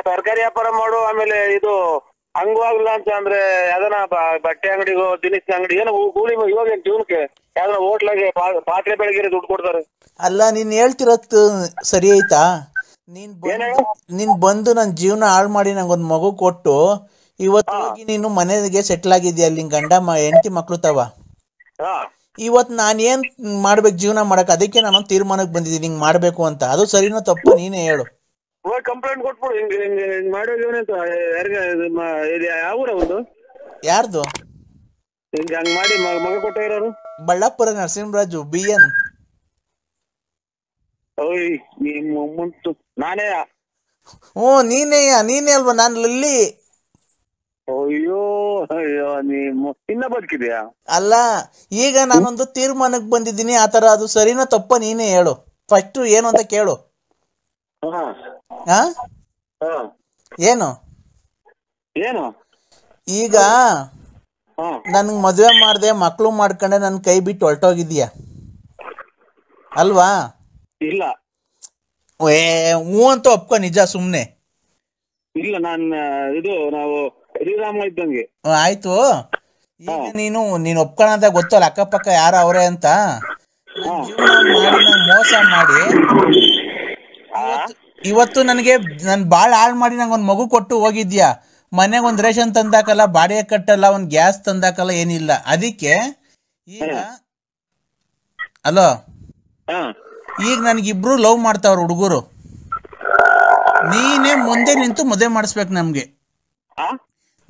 ತರಕಾರಿ ವ್ಯಾಪಾರ ಮಾಡು. ಆಮೇಲೆ ಇದು ಹಂಗವಾಗ್ಲಿಲ್ಲ ಅಂತ ಅಂದ್ರೆ ಯಾವ್ದನ ಬಟ್ಟೆ ಅಂಗಡಿಗೋ ದಿನಸಿ ಅಂಗಡಿ ಏನೋ ಕೂಲಿ. ಇವಾಗ ಜೀವನಕ್ಕೆ ಯಾವ್ದನ ಹೋಟ್ಲಾಗೆ ಪಾತ್ರೆ ಬೆಳಗ್ಗೆ ದುಡ್ಡು ಕೊಡ್ತಾರೆ. ಅಲ್ಲ, ನೀನ್ ಹೇಳ್ತಿರತ್ತು ಸರಿ ಆಯ್ತಾ? ನೀನ್ ಬಂದು ನನ್ನ ಜೀವನ ಹಾಳು ಮಾಡಿ ನಂಗೊಂದು ಮಗು ಕೊಟ್ಟು ಇವತ್ತು ಹೋಗಿ ನೀನು ಮನೆಗೆ ಸೆಟ್ಲ್ ಆಗಿದ್ಯಾ, ಅಲ್ಲಿ ಗಂಡ ಹೆಂಡತಿ ಮಕ್ಳು ತವ. ಇವತ್ತು ನಾನು ಏನ್ ಮಾಡ್ಬೇಕು ಜೀವನ ಮಾಡಕ್, ಅದಕ್ಕೆ ನಾನು ತೀರ್ಮಾನಕ್ಕೆ ಬಂದಿದ್ದೀನಿ ಹಿಂಗ್ ಮಾಡ್ಬೇಕು ಅಂತ. ಅದು ಸರಿನೋ ತಪ್ಪು ನೀನೇ ಹೇಳು. ಕಂಪ್ಲೇಂಟ್ ಕೊಟ್ಬಿಡು ಹಿಂಗ್ ಮಾಡೋದು. ಯಾವ ಊರ ಒಂದು ಯಾರ್ದು ಹಿಂಗ ಹಂಗ್ ಮಾಡಿ ಮಗ ಕೊಟ್ಟ ಇರೋರು? ಬಳ್ಳಾಪುರ ನರಸಿಂಹರಾಜು BN. ಓಯ್ ನಾನೇ? ನೀನೇ ಅಲ್ವಾ? ನಾನು ಲಲ್ಲಿ. ಅಯ್ಯೋ ಅಯ್ಯೋ, ಇನ್ನ ಬದುಕಿದ್ಯಾ? ಅಲ್ಲ, ಈಗ ನಾನೊಂದು ತೀರ್ಮಾನಕ್ಕೆ ಬಂದಿದ್ದೀನಿ ಆತರ. ಅದು ಸರಿನೋ ತಪ್ಪ ನೀನೇ ಹೇಳು. ಫಸ್ಟ್ ಏನು ಅಂತ ಕೇಳು. ಏನು ಏನು ಈಗ ನನ್ಗೆ ಮದುವೆ ಮಾಡ್ದೆ, ಮಕ್ಳು ಮಾಡ್ಕೊಂಡೆ, ನನ್ ಕೈ ಬಿಟ್ಟು ಹೊರಟೋಗಿದ್ಯಾ ಅಲ್ವಾ? ಇಲ್ಲ. ಹ್ಞೂ ಅಂತ ಒಪ್ಕೊ, ನಿಜ ಸುಮ್ನೆ. ಇಲ್ಲ, ನಾವು ಶ್ರೀರಾಮ ಇದ್ದಂಗೆ. ಆಯ್ತು. ಈಗ ನೀನು ಒಪ್ಕೊಳ್ಳೋದ ಗೊತ್ತಲ್ಲ ಅಕ್ಕಪಕ್ಕ ಯಾರ ಅವ್ರೆ ಅಂತ. ಜೀವನ ಮಾಡಿ ನಂಗೆ ಮೋಸ ಮಾಡಿ ಇವತ್ತು ನನಗೆ ನನ್ ಬಾಳ್ ಹಾಳು ಮಾಡಿ ನಂಗೆ ಒಂದ್ ಮಗು ಕೊಟ್ಟು ಹೋಗಿದ್ಯಾ. ಮನೆಗೆ ಒಂದ್ ರೇಷನ್ ತಂದಾಕಲ್ಲ, ಬಾಡಿಗೆ ಕಟ್ಟಲ್ಲ, ಒಂದ್ ಗ್ಯಾಸ್ ತಂದಾಕಲ್ಲ, ಏನಿಲ್ಲ. ಅದಕ್ಕೆ ಈಗ ಅಲೋ, ಈಗ ನನ್ಗಿಬ್ರು ಲವ್ ಮಾಡ್ತಾವ್ರ ಹುಡುಗರು. ನೀನೇ ಮುಂದೆ ನಿಂತು ಮದುವೆ ಮಾಡಿಸ್ಬೇಕು ನಮ್ಗೆ.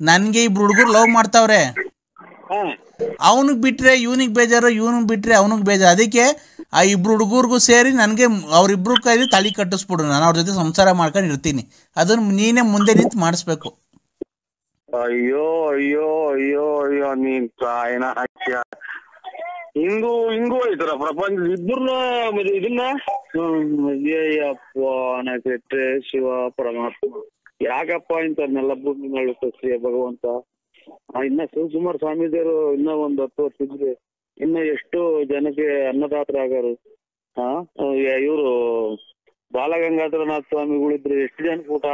ನನ್ಗೆ ಇಬ್ರು ಹುಡುಗರು ಲವ್ ಮಾಡ್ತಾವ್ರೆ. ಅವನಿಗೆ ಬಿಟ್ರೆ ಇವನಿಗೆ ಬೇಜಾರು, ಇವನಿಗೆ ಬಿಟ್ರೆ ಅವನಿಗೆ ಬೇಜಾರು. ಅದಕ್ಕೆ ಆ ಇಬ್ರು ಹುಡುಗರ್ಗೂ ಸೇರಿ ನನಗೆ ಅವ್ರಿಬ್ರು ಕೈಲಿ ತಾಳಿ ಕಟ್ಟಿಸ್ಬಿಡು. ನಾನು ಅವ್ರ ಜೊತೆ ಸಂಸಾರ ಮಾಡ್ಕೊಂಡು ಇರ್ತೀನಿ. ಅದನ್ನ ನೀನೇ ಮುಂದೆ ನಿಂತು ಮಾಡಿಸ್ಬೇಕು. ಅಯ್ಯೋ ಅಯ್ಯೋ ಅಯ್ಯೋ ಅಯ್ಯೋ, ನೀನ್ ಕಾಯಿನ ಹಾಕ್ಯ. ಹಿಂಗೂ ಐತರ ಪ್ರಪಂಚ. ಇಬ್ಬರನ್ನ ಇದನ್ನ ಕೆಟ್ಟೆ ಶಿವ ಪರಮಾತ್ಮ, ಯಾಕಪ್ಪ ಇಂಥವ್ರನ್ನೆಲ್ಲ ಭೂಮಿ ಮೇಲೆ ಕಳ್ಸಿಯ ಭಗವಂತ. ಇನ್ನ ಶಿವಕುಮಾರ ಸ್ವಾಮೀಜಿಯವರು ಇನ್ನ ಒಂದ್ 10 ವರ್ಷ ಇದ್ರೆ ಇನ್ನ ಎಷ್ಟೋ ಜನಕ್ಕೆ ಅನ್ನದಾತರಾಗಾರು. ಇವರು ಬಾಲಗಂಗಾಧರನಾಥ ಸ್ವಾಮಿಗಳಿದ್ರೆ ಎಷ್ಟು ಜನಕ್ಕೆ ಊಟ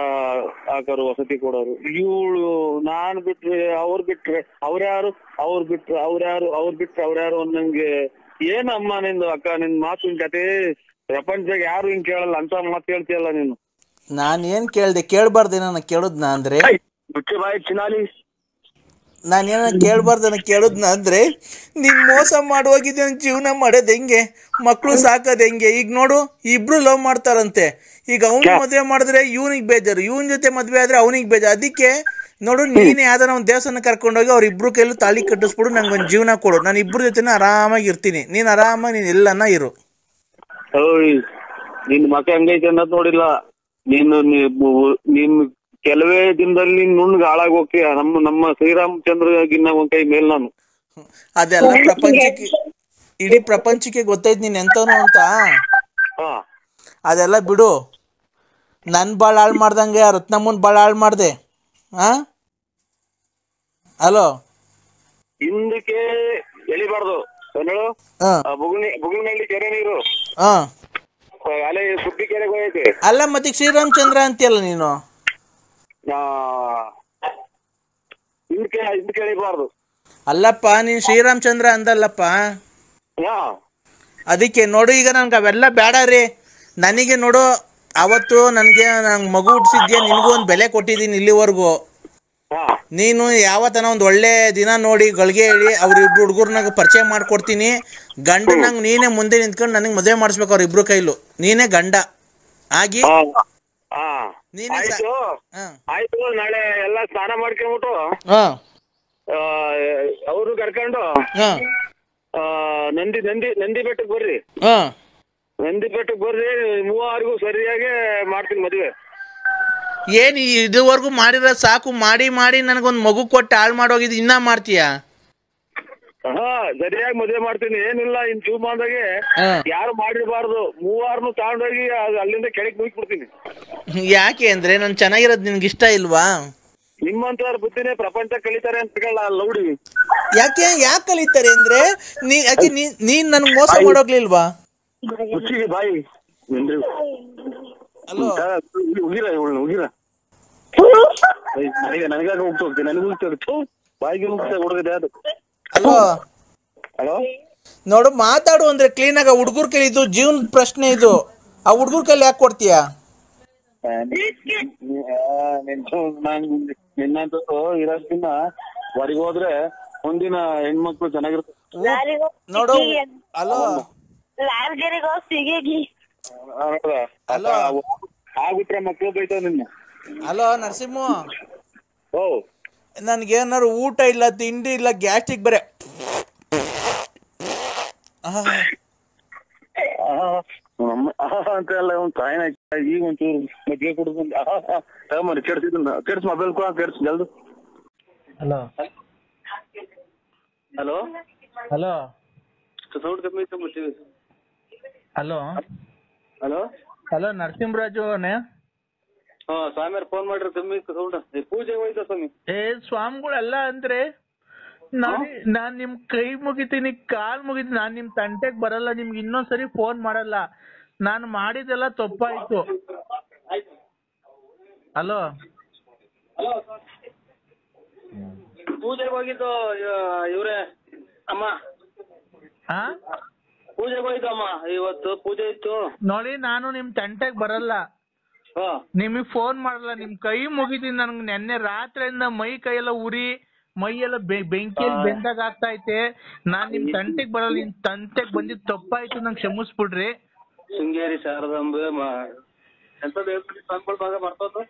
ಹಾಕೋರು, ವಸತಿ ಕೊಡೋರು. ಇವಳು ನಾನ್ ಬಿಟ್ರೆ ಅವ್ರು ಬಿಟ್ರೆ ಅವ್ರ್ಯಾರು, ಅವ್ರ್ಯಾರು ಅನ್ನಂಗೆ. ಏನಮ್ಮ ನಿಂದು ಅಕ್ಕ, ನಿನ್ ಮಾತಿನ ಕತೆ ಪ್ರಪಂಚದಾಗ ಯಾರು ಹಿಂಗ್ ಕೇಳಲ್ಲ ಅಂತ ಮಾತು ಹೇಳ್ತೀಯಲ್ಲ ನೀನು. ನಾನು ಏನ್ ಕೇಳ್ದೆ? ಕೇಳ್ಬಾರ್ದೇನ ಕೇಳುದ್ನ ಅಂದ್ರೆ? ಬಾಯಿ ಚಿನಾಲಿ, ನಾನೇನ ಕೇಳ್ಬಾರ್ದನ ಕೇಳುದ್ನ ಅಂದ್ರೆ? ನೀನ್ ಮೋಸ ಮಾಡುವಾಗಿದ್ದೆ, ನನ್ ಜೀವನ ಮಾಡೋದ್ ಹೆಂಗೆ, ಮಕ್ಳು ಸಾಕೋದ್ ಹೆಂಗೆ? ಈಗ ನೋಡು, ಇಬ್ರು ಲವ್ ಮಾಡ್ತಾರಂತೆ. ಈಗ ಅವ್ನ್ ಮದ್ವೆ ಮಾಡಿದ್ರೆ ಇವ್ನಿಗೆ ಬೇಜಾರು, ಇವನ್ ಜೊತೆ ಮದ್ವೆ ಆದ್ರೆ ಅವನಿಗೆ ಬೇಜಾರು. ಅದಕ್ಕೆ ನೋಡು, ನೀನ್ ಯಾವ್ದಾರ ಒಂದ್ ದೇವಸ್ಥಾನ ಕರ್ಕೊಂಡೋಗಿ ಅವ್ರ ಇಬ್ರು ಕೈಲೂ ತಾಳಿ ಕಟ್ಟಿಸ್ಬಿಡು, ನಂಗೊಂದ್ ಜೀವನ ಕೊಡು. ನಾನು ಇಬ್ರು ಜೊತೆನ ಆರಾಮಾಗಿ ಇರ್ತೀನಿ. ನೀನ್ ಆರಾಮಾಗಿ ನೀನ್ ಎಲ್ಲನ ಇರು. ನಿನ್ ಮಕ ಹೆಂಗೈತೆ ಅನ್ನೋದ್ ನೋಡಿಲ್ಲ ನೀನ್ ಕೆಲವೇ ದಿನದಲ್ಲಿ ನೀನ್ ನುಣ್ಣಗ್ ಹಾಳಾಗಿ ಹೋಗ್ತೀಯ. ನಮ್ಮ ಶ್ರೀರಾಮಚಂದ್ರಗಿನ್ನ ಒಂದ್ ಕೈ ಮೇಲ್ ನಾನು. ಅದೆಲ್ಲ ಪ್ರಪಂಚಕ್ಕೆ, ಇಡೀ ಪ್ರಪಂಚಕ್ಕೆ ಗೊತ್ತೈತ್ ನೀನ್ ಎಂತವನು ಅಂತ. ಅದೆಲ್ಲ ಬಿಡು. ನನ್ ಬಾಳ ಹಾಳು ಮಾಡ್ದಂಗೆ ರತ್ನಮ್ಮನ್ ಬಾಳ ಹಾಳು ಮಾಡ್ದೆ. ಹಲೋ, ಹಿಂದಕ್ಕೆ ಎಳಿಬಾರ್ದು ಹೇಳು. ಬುಗುಣಿನಲ್ಲಿ ಕೆರೆ ನೀರು ಅಲೆ ಸುದ್ದಿ ಕೆರೆಗೆ ಹೋಗೈತೆ. ಅಲ್ಲ ಮತ್ತೆ ಶ್ರೀರಾಮಚಂದ್ರ ಅಂತೀಯಲ್ಲ ನೀನು. ಹಿಂದಕ್ಕೆ ಎಳಿಬಾರ್ದು. ಅಲ್ಲಪ್ಪ, ನೀನ್ ಶ್ರೀರಾಮಚಂದ್ರ ಅಂದಲ್ಲಪ್ಪ. ಅದಕ್ಕೆ ನೋಡು, ಈಗ ನನ್ಗೆ ಅವೆಲ್ಲ ಬೇಡ ರೀ. ನನಗೆ ನೋಡು, ಅವತ್ತು ನಂಗೆ ಮಗು ಹುಟ್ಟಿಸಿದ್ಯಾ, ನಿನಗೂ ಒಂದು ಬೆಲೆ ಕೊಟ್ಟಿದ್ದೀನಿ ಇಲ್ಲಿವರೆಗೂ. ನೀನು ಯಾವತ್ತನ ಒಂದು ಒಳ್ಳೆ ದಿನ ನೋಡಿ ಗಳಿಗೆ ಹೇಳಿ ಅವ್ರಿಬ್ರು ಹುಡುಗರ್ನಾಗ ಪರಿಚಯ ಮಾಡ್ಕೊಡ್ತೀನಿ. ಗಂಡ ನಂಗೆ ನೀನೇ ಮುಂದೆ ನಿಂತ್ಕೊಂಡು ನನಗೆ ಮದುವೆ ಮಾಡಿಸ್ಬೇಕು ಅವ್ರಿಬ್ರು ಕೈಲು. ನೀನೇ ಗಂಡ ಆಗಿ ಆಯ್ತು. ನಾಳೆ ಎಲ್ಲಾ ಸ್ನಾನ ಮಾಡ್ಕೊಂಡ್ಬಿಟ್ಟು ಅವ್ರು ಕರ್ಕೊಂಡು ನಂದಿ ಬೆಟ್ಟಕ್ಕೆ ಬರ್ರಿ. ನಂದಿ ಬೆಟ್ಟಕ್ಕೆ ಬರ್ರಿ, ಮೂವರಿಗೂ ಸರಿಯಾಗಿ ಮಾಡ್ತೀನಿ ಮದುವೆ. ಏನ್ ಇದುವರೆಗೂ ಮಾಡಿರೋ ಸಾಕು, ಮಾಡಿ ಮಾಡಿ ನನಗೊಂದು ಮಗು ಕೊಟ್ಟು ಹಾಳು ಮಾಡೋಗಿದ್ದು ಇನ್ನ ಮಾಡ್ತೀಯ? ಸರಿಯಾಗಿ ಮದುವೆ ಮಾಡ್ತೀನಿ. ಏನಿಲ್ಲ, ಇನ್ ಜೀವಮಾನದಾಗೆ ಯಾರು ಮಾಡಿರಬಾರ್ದು. ಮೂವಾರನು ತಗೊಂಡೋಗಿ ಅಲ್ಲಿಂದ ಕೆಳಗೆ ಮುಗಿಸ್ಬಿಡ್ತೀನಿ. ಯಾಕೆ ಅಂದ್ರೆ ನಾನು ಚೆನ್ನಾಗಿರೋದು ನಿನ್ಗೆ ಇಷ್ಟ ಇಲ್ವಾ? ನಿಮ್ಮಂತವ್ರ ಬುದ್ಧಿನೇ ಪ್ರಪಂಚ ಕಲಿತಾರೆ ಅಂತ ಲೌಡಿ. ಯಾಕೆ ಕಲಿತಾರೆ ಅಂದ್ರೆ ನೀನ್ ನನ್ಗೆ ಮೋಸ ಮಾಡೋಗ್ಲಿಲ್ವಾ? ಬಾಯಿ ಅಲೋ, ನನಗಾಗ ಹೋಗ್ತೋಗ್ತೀನಿ, ನನಗೆ ಹೋಗ್ತೇವೆ ಬಾಯಿಗೆ ಹೋಗ್ತೇವೆ ಹುಡುಗದೆ ಅದು. ಅಲೋ ಹಲೋ, ನೋಡು, ಮಾತಾಡು ಅಂದ್ರೆ ಕ್ಲೀನ್ ಆಗ. ಹುಡುಗರ್ ಕೈಲಿ ಇದು ಜೀವನ ಪ್ರಶ್ನೆ ಇದು. ಆ ಹುಡುಗರ ಕೈಲಿ ಯಾಕೆ ಕೊಡ್ತೀಯ? ನಿನ್ನಂತ ಇರೋದ್ಕಿನ್ನ ಹೊರಗೆ ಹೋದ್ರೆ ಮುಂದಿನ ಹೆಣ್ಮಕ್ಳು ಚೆನ್ನಾಗಿರ್ತಾರೆ ನೋಡು. ಹಲೋ ಹಲೋ ಆಗ್ಬಿಟ್ರೆ ಮಕ್ಳು ಬೈತಾವ ನಿನ್ನ. ಹಲೋ ನರಸಿಂಹ, ಓ ನನ್ಗೇನಾರು ಊಟ ಇಲ್ಲ, ತಿಂಡಿ ಇಲ್ಲ, ಗ್ಯಾಸ್ಟ್ರಿಕ್ ಬರೇ. ಅಂತ ಎಲ್ಲ ಒಂದ್ ಕಾಯಿನ ಈಗ ಒಂಚೂರು ಮಜ್ಜಿಗೆ ಕುಡಿದು ತಗೊಂಬರಿ. ಕೆಡ್ಸ್ ಮೊಬೈಲ್ ಕೂಡ ಕೆಡ್ಸ್ ಜಲ್ದು. ಹಲೋ ಹಲೋ ಹಲೋ ಸೌಂಡ್ ಕಮ್ಮಿ ಇತ್ತು TV. Hello hello hello Narasimharaju ಅವನೇ? ಸ್ವಾಮಿಯವ್ರು ಫೋನ್ ಮಾಡ್ರಿ, ಕಮ್ಮಿ ಇತ್ತು ಸೌಂಡ್. ಪೂಜೆ ಹೋಯ್ತಾ ಸ್ವಾಮಿ? ಸ್ವಾಮಿಗಳೆಲ್ಲ ಅಂದ್ರೆ ನಾನ್ ನಿಮ್ ಕೈ ಮುಗಿತೀನಿ, ಕಾಲ್ ಮುಗಿತೀನಿ, ನಾನ್ ನಿಮ್ ತಂಟೆಗ್ ಬರಲ್ಲ, ನಿಮ್ಗೆ ಇನ್ನೊಂದ್ಸರಿ ಫೋನ್ ಮಾಡಲ್ಲ. ನಾನು ಮಾಡಿದೆಲ್ಲ ತಪ್ಪಾಯ್ತು. ಹಲೋ ಪೂಜೆಗೆ ಹೋಗಿದ್ದು ಇವ್ರೆ ಅಮ್ಮ. ಪೂಜೆಗೆ ಹೋಯ್ತು ಅಮ್ಮ, ಇವತ್ತು ಪೂಜೆ ಇತ್ತು. ನೋಡಿ, ನಾನು ನಿಮ್ ತಂಟೆಗ್ ಬರಲ್ಲ, ನಿಮಗ್ ಫೋನ್ ಮಾಡಲ್ಲ, ನಿಮ್ ಕೈ ಮುಗಿತೀನಿ. ನನ್ಗೆ ನೆನ್ನೆ ರಾತ್ರಿಯಿಂದ ಮೈ ಕೈಯೆಲ್ಲ ಉರಿ, ಮೈಯೆಲ್ಲ ಬೆಂಕಿಯಲ್ಲಿ ಬೆಂದಾಗ ಆಗ್ತಾ ಐತೆ. ನಾನ್ ನಿಮ್ ತಂಟೆಗ್ ಬರಲ್ಲ, ನಿಮ್ ತಂಟೆಗ್ ಬಂದಿದ್ ತಪ್ಪಾಯ್ತು, ನಂಗೆ ಕ್ಷಮಿಸ್ಬಿಡ್ರಿ. ಶೃಂಗೇರಿ ಶಾರದಾಂಬೆ ಎಂತದ್ದು ಹೇಳ್ಬಿಟ್ಟು ಸ್ವಾಮಿಗಳ ಭಾಗ ಬರ್ತದ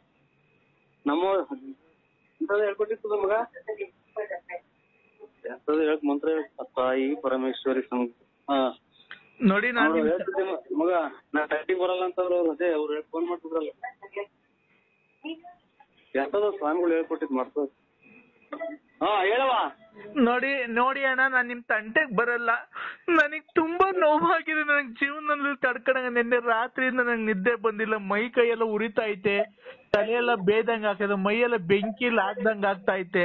ನಮ್ಮ ಎಂತದ್ದು ಹೇಳ್ಕೊಟ್ಟಿತ್ತು ನಮಗ. ಎಂತದ್ದು ಹೇಳಕ್ ಮಂತ್ರ ತಾಯಿ ಪರಮೇಶ್ವರಿ ನೋಡಿ, ನಾನು ಮಗ ನಾ ಟೈಟಿಗೆ ಬರಲ್ಲ ಅಂತವ್ರು. ಅದೇ ಅವ್ರು ಫೋನ್ ಮಾಡ್ತಿದ್ರಲ್ಲ, ಎಂತದ್ದು ಸ್ವಾಮಿಗಳು ಹೇಳ್ಕೊಟ್ಟಿದ್ ಮರ್ತದ. ಹೇಳವ. ನೋಡಿ ಅಣ್ಣ, ನಾನ್ ನಿಮ್ ತಂಟೆಗ್ ಬರಲ್ಲ. ನನಗ್ ತುಂಬಾ ನೋವಾಗಿದೆ, ನನಗ್ ಜೀವನದಲ್ಲಿ ತಡ್ಕಣಂಗ. ನಿನ್ನೆ ರಾತ್ರಿಯಿಂದ ನಂಗೆ ನಿದ್ದೆ ಬಂದಿಲ್ಲ, ಮೈ ಕೈಯೆಲ್ಲ ಉರಿತಾ ಐತೆ, ತಲೆಯೆಲ್ಲ ಬೇದಂಗ ಆಗ್ತದೆ, ಮೈಯೆಲ್ಲ ಬೆಂಕಿಲ್ ಹಾಕ್ದಂಗ ಆಗ್ತಾ ಐತೆ.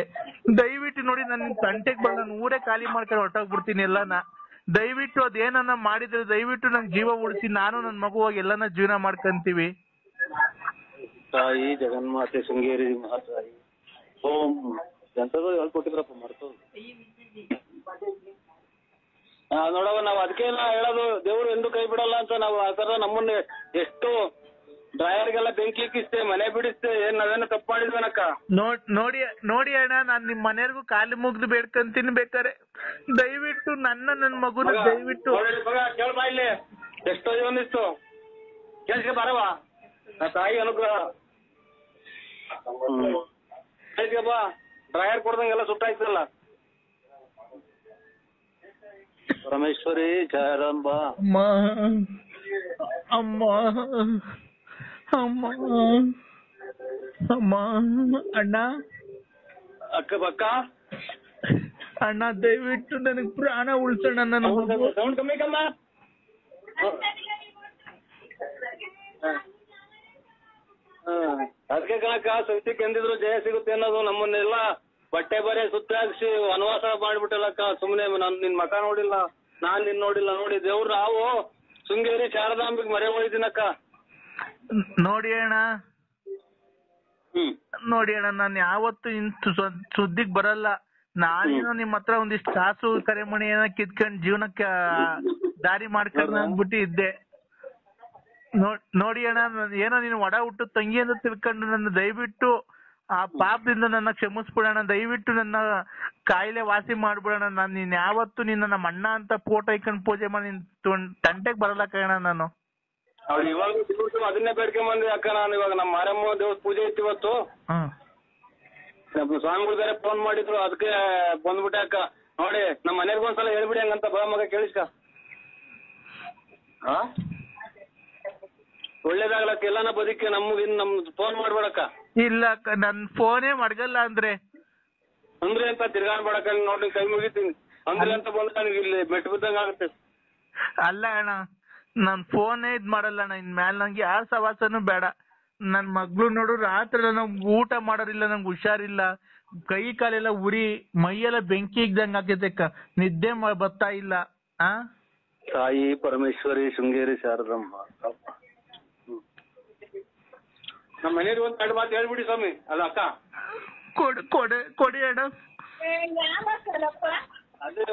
ದಯವಿಟ್ಟು ನೋಡಿ, ನಾನು ನಿಮ್ ತಂಟೆಗ್ ಬರಲ್ಲ, ನಾನು ಊರೇ ಖಾಲಿ ಮಾಡ್ಕೊಂಡು ಹೊರಟೋಗ್ಬಿಡ್ತೀನಿ ಎಲ್ಲಾನ. ದಯವಿಟ್ಟು ಅದೇನನ್ನ ಮಾಡಿದ್ರೆ ದಯವಿಟ್ಟು ನಂಗೆ ಜೀವ ಉಳಿಸಿ, ನಾನು ನನ್ ಮಗುವಾಗಿ ಎಲ್ಲಾನ ಜೀವನ ಮಾಡ್ಕಂತೀವಿ. ತಾಯಿ ಜಗನ್ಮಾತೆ ಶೃಂಗೇರಿ ಮಹಾತಾಯಿ ಓಂ ಎಂತದೋ ಹೇಳ್ಕೊಟ್ಟಿದ್ರಪ್ಪ ಮರ್ತೋದು. ನೋಡವ, ನಾವ್ ಅದಕ್ಕೆ ಹೇಳೋದು, ದೇವ್ರು ಎಂದು ಕೈ ಬಿಡಲ್ಲ ಅಂತ. ನಾವು ಆ ತರ ನಮ್ಮನ್ನ ಎಷ್ಟು ಡ್ರೈವರ್ಗೆಲ್ಲ ಬೆಂಕಿ ಇಕ್ಕಿಸ್ತೇ, ಮನೆ ಬಿಡಿಸ್ತೇ, ಏನ್ ನಾವೇನು ತಪ್ಪು ಮಾಡಿದ್ವನಕ್ಕ. ನೋಡಿ ಅಣ್ಣ, ನಾನ್ ನಿಮ್ ಮನೆಯವ್ರಿಗೂ ಕಾಲಿ ಮುಗ್ದು ಬೇಡ್ಕಂತೀನಿ ಬೇಕಾರೆ. ದಯವಿಟ್ಟು ನನ್ ಮಗುನ ದಯವಿಟ್ಟು ಕೇಳ್ಬಾ, ಇಲ್ಲಿ ಎಷ್ಟೋ ಒಂದಿಷ್ಟು ಕೇಳಿಸ್ಕೆ ಬರವಾ. ನಾ ತಾಯಿ ಅನುಗ್ರಹ ಬಾ. ಡ್ರೈವರ್ ಕೊಡ್ದಂಗೆಲ್ಲ ಸುಟ್ಟಾಯ್ತಲ್ಲ. ಪರಮೇಶ್ವರಿ ಜಯರಂಬ. ಅಮ್ಮ ಅಣ್ಣ, ಅಕ್ಕ ಅಣ್ಣ ದಯವಿಟ್ಟು ನನಗ್ ಪ್ರಾಣ ಉಳ್ಸೋಣ. ನನ್ನ ಸೌಂಡ್ ಕಮ್ಮಿ ಕಮ್ಮ. ಅದಕ್ಕೆ ಕಣಕ್ಕ ಸತ್ಯಕ್ಕೆ ಎಂದಿದ್ರು ಜಯ ಸಿಗುತ್ತೆ ಅನ್ನೋದು. ನಮ್ಮನ್ನೆಲ್ಲ ಬಟ್ಟೆ ಬರೆ ಸುತ್ತಾಕ್ಸಿ ವನವಾಸ ಮಾಡ್ಬಿಟ್ಟಲ್ಲಕ್ಕ. ಸುಮ್ನೆ ನಿನ್ ಮಕ ನೋಡಿಲ್ಲ, ನಾನ್ ನಿನ್ ನೋಡಿಲ್ಲ. ನೋಡಿ ದೇವ್ರು, ನಾವು ಶೃಂಗೇರಿ ಶಾರದಾಂಬಿಗೆ ಮರೆ ಹೋಯ್ತೀನಕ್ಕ. ನೋಡಿ ಅಣ್ಣ, ನಾನ್ ಯಾವತ್ತು ಸುದ್ದಿಗ್ ಬರಲ್ಲ. ನಾನೇನೋ ನಿಮ್ ಹತ್ರ ಒಂದಿಷ್ಟು ಕಾಸು ಕರೆಮಣಿ ಏನೋ ಕಿತ್ಕೊಂಡ್ ಜೀವನಕ್ಕೆ ದಾರಿ ಮಾಡ್ಕೊಂಡ್ ಅಂದ್ಬಿಟ್ಟು ಇದ್ದೆ. ನೋಡಿ ಅಣ್ಣ, ಏನೋ ನೀನು ಒಡ ಹುಟ್ಟು ತಂಗಿ ಅಂತ ತಿಳ್ಕೊಂಡು ನನ್ನ ದಯವಿಟ್ಟು ಆ ಪಾಪದಿಂದ ನನ್ನ ಕ್ಷಮಿಸ್ಬಿಡೋಣ. ದಯವಿಟ್ಟು ನನ್ನ ಕಾಯಿಲೆ ವಾಸಿ ಮಾಡ್ಬಿಡೋಣ. ನೀನ್ ಯಾವತ್ತು ನಮ್ಮ ಅಣ್ಣ ಅಂತ ಫೋಟೋ ಇಟ್ಕೊಂಡು ಪೂಜೆ ಮಾಡಿ ನಿನ್ ತಂಟೆಗ್ ಬರಲ್ಲ ಕಣ ನಾನು. ಅವ್ರು ಇವಾಗ ಅದನ್ನೇ ಬೇಡ್ಕೊಂಡ್ ಬಂದ್ವಿ ಅಕ್ಕ. ನಾನು ಇವಾಗ ನಮ್ಮ ಮಾರಮ್ಮ ದೇವ್ರ ಪೂಜೆ ಇತ್ತು ಇವತ್ತು. ಸ್ವಾಮಿಗಳು ಬೇರೆ ಫೋನ್ ಮಾಡಿದ್ರು, ಅದಕ್ಕೆ ಬಂದ್ಬಿಟ್ಟೆ ಅಕ್ಕ. ನೋಡಿ, ನಮ್ಮ ಮನೆಗೆ ಒಂದ್ಸಲ ಹೇಳ್ಬಿಡಿ ಹಂಗಂತ ಬಾ ಮಗ, ಕೇಳಿಸ್ಕ. ಒಳ್ಳೇದಾಗ್ಲಕ್ಕ, ಎಲ್ಲಾನ ಬದುಕಿ ನಮ್ಗೆ ಫೋನ್ ಮಾಡ್ಬೇಡಕ್ಕ. ಇಲ್ಲ ಅಕ್ಕ, ನನ್ ಫೋನೇ ಮಡ್ಗಲ್ಲ ಅಂದ್ರೆ ಅಂತ ತಿರ್ಗಾಡ್ಬೇಡಕ್ಕ. ನೋಡಿ ಕೈ ಮುಗಿತೀನಿ ಅಂದ್ರೆ ಅಂತ ಬಂದ್ರೆ ನನಗೆ ಇಲ್ಲಿ ಮೆಟ್ಟು ಬಿದ್ದಂಗ ಆಗುತ್ತೆ. ಅಲ್ಲ ಅಣ್ಣ, ನಾನ್ ಫೋನೇ ಇದ್ ಮಾಡಲ್ಲ ಅಣ್ಣ. ಇನ್ಮೇಲೆ ನಂಗೆ ಯಾರ ಸವಾಸನೂ ಬೇಡ. ನನ್ ಮಗ್ಳು ನೋಡು, ರಾತ್ರಿ ನಂಗೆ ಊಟ ಮಾಡೋರಿಲ್ಲ, ನಂಗೆ ಹುಷಾರಿಲ್ಲ, ಕೈ ಕಾಲೆಲ್ಲ ಉರಿ, ಮೈಯೆಲ್ಲ ಬೆಂಕಿ ಇದ್ದಂಗ ಆಗೈತೆ, ನಿದ್ದೆ ಬರ್ತಾ ಇಲ್ಲ. ತಾಯಿ ಪರಮೇಶ್ವರಿ ಶೃಂಗೇರಿ ಶಾರದಮ್ಮ. ನಮ್ಮ ಮನೆಯವ್ರಿಗೆ ಒಂದ್ ಎರಡು ಮಾತು ಹೇಳ್ಬಿಡಿ ಸ್ವಾಮಿ. ಅಲ್ಲ ಅಕ್ಕ, ಕೊಡಿ ಅಣ್ಣ. ಅದೇ